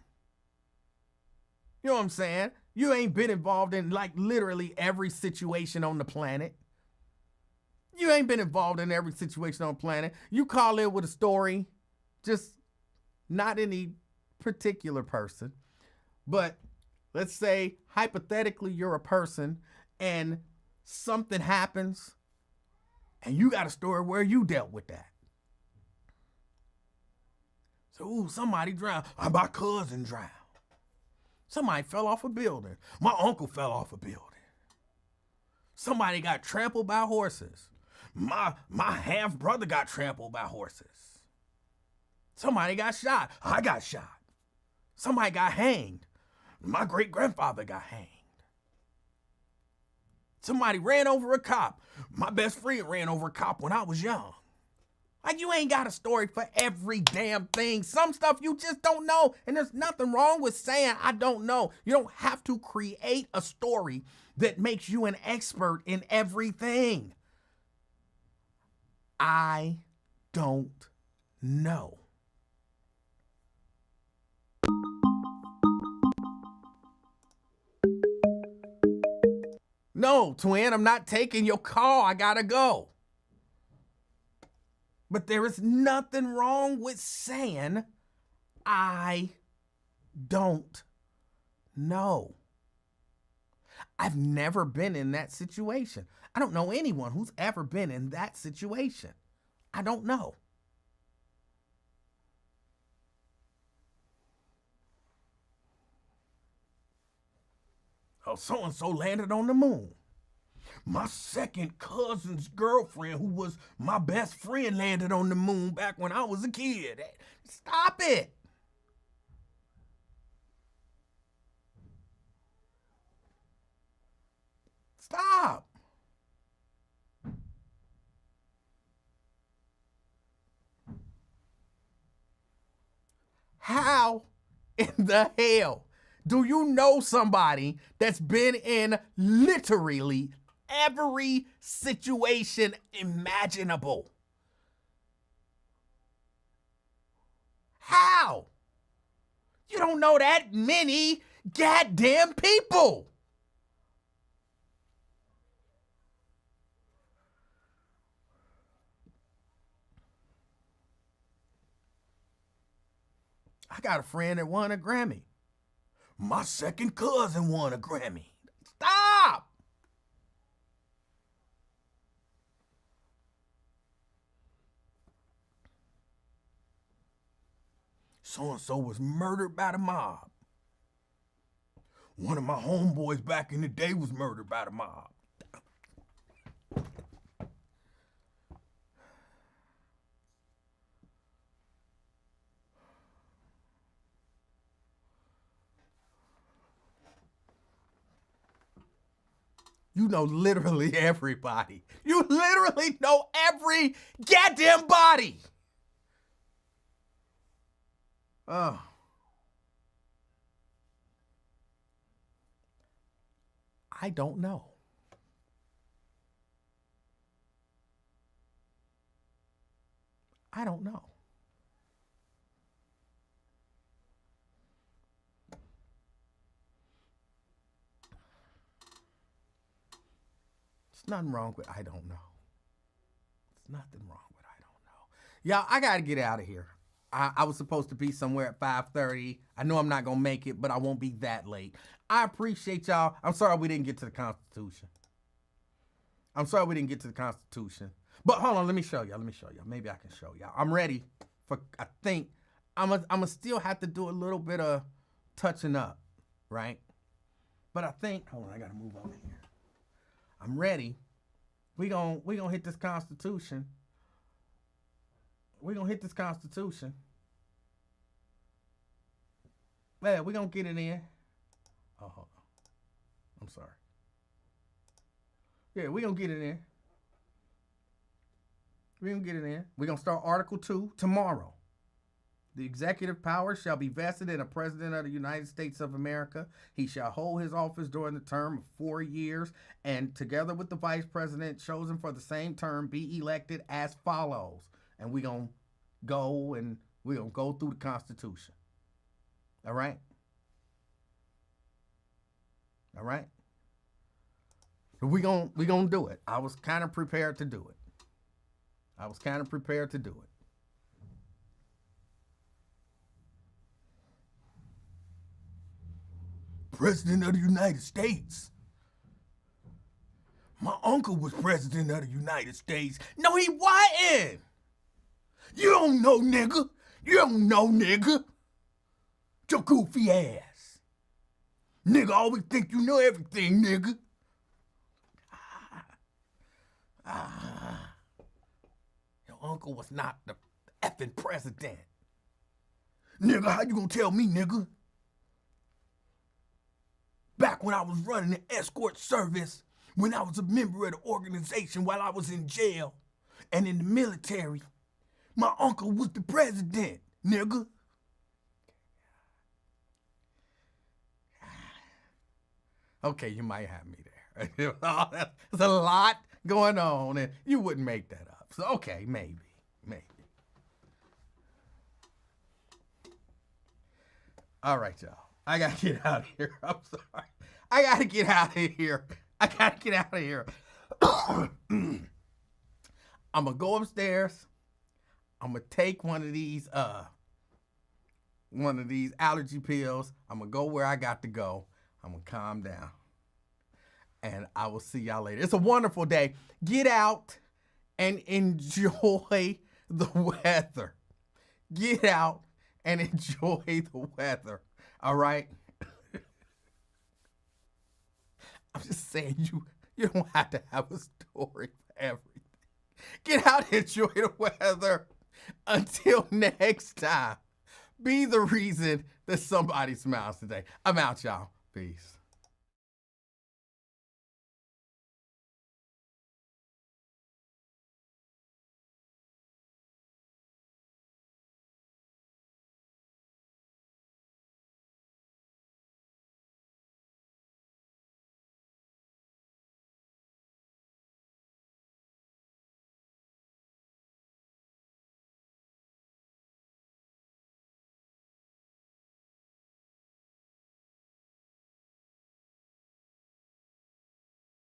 You know what I'm saying? You ain't been involved in like literally every situation on the planet. You ain't been involved in every situation on the planet. You call in with a story, just not any particular person. But let's say hypothetically you're a person and something happens and you got a story where you dealt with that. So, ooh, somebody drowned. My cousin drowned. Somebody fell off a building. My uncle fell off a building. Somebody got trampled by horses. My half brother got trampled by horses. Somebody got shot. I got shot. Somebody got hanged. My great grandfather got hanged. Somebody ran over a cop. My best friend ran over a cop when I was young. Like, you ain't got a story for every damn thing. Some stuff you just don't know, and there's nothing wrong with saying I don't know. You don't have to create a story that makes you an expert in everything. I don't know. No, twin, I'm not taking your call. I gotta go. But there is nothing wrong with saying, I don't know. I've never been in that situation. I don't know anyone who's ever been in that situation. I don't know. Oh, so-and-so landed on the moon. My second cousin's girlfriend, who was my best friend, landed on the moon back when I was a kid. Stop it. Stop. How in the hell do you know somebody that's been in literally every situation imaginable? How? You don't know that many goddamn people. I got a friend that won a Grammy. My second cousin won a Grammy. Stop! So-and-so was murdered by the mob. One of my homeboys back in the day was murdered by the mob. You know literally everybody. You literally know every goddamn body. Oh. I don't know. I don't know. There's nothing wrong with I don't know. There's nothing wrong with I don't know. Y'all, I got to get out of here. I was supposed to be somewhere at 5:30. I know I'm not going to make it, but I won't be that late. I appreciate y'all. I'm sorry we didn't get to the Constitution. But hold on, let me show y'all. Maybe I can show y'all. I'm ready for, I think, I'm going to still have to do a little bit of touching up, right? But I think, hold on, I got to move over here. I'm ready. We gonna hit this Constitution. We're going to hit this Constitution. Yeah, we're going to get it in. Oh, hold on. I'm sorry. Yeah, we're going to get it in. We're going to get it in. We're going to start Article 2 tomorrow. The executive power shall be vested in a president of the United States of America. He shall hold his office during the term of 4 years, and together with the vice president chosen for the same term, be elected as follows. And we're going to go through the Constitution. All right? All right? We're going to do it. I was kind of prepared to do it. President of the United States. My uncle was president of the United States. No, he wasn't. You don't know, nigga. Your goofy ass. Nigga always think you know everything, nigga. Your uncle was not the effing president. Nigga, how you gonna tell me, nigga? Back when I was running the escort service, when I was a member of the organization while I was in jail and in the military, my uncle was the president, nigga. Okay, you might have me there. There's a lot going on, and you wouldn't make that up. So, okay, maybe. All right, y'all. I got to get out of here. I'm sorry. I got to get out of here. I'm going to go upstairs. I'm going to take one of these allergy pills. I'm going to go where I got to go. I'm going to calm down. And I will see y'all later. It's a wonderful day. Get out and enjoy the weather. Get out and enjoy the weather. All right? I'm just saying you don't have to have a story for everything. Get out and enjoy the weather. Until next time, be the reason that somebody smiles today. I'm out, y'all. Peace.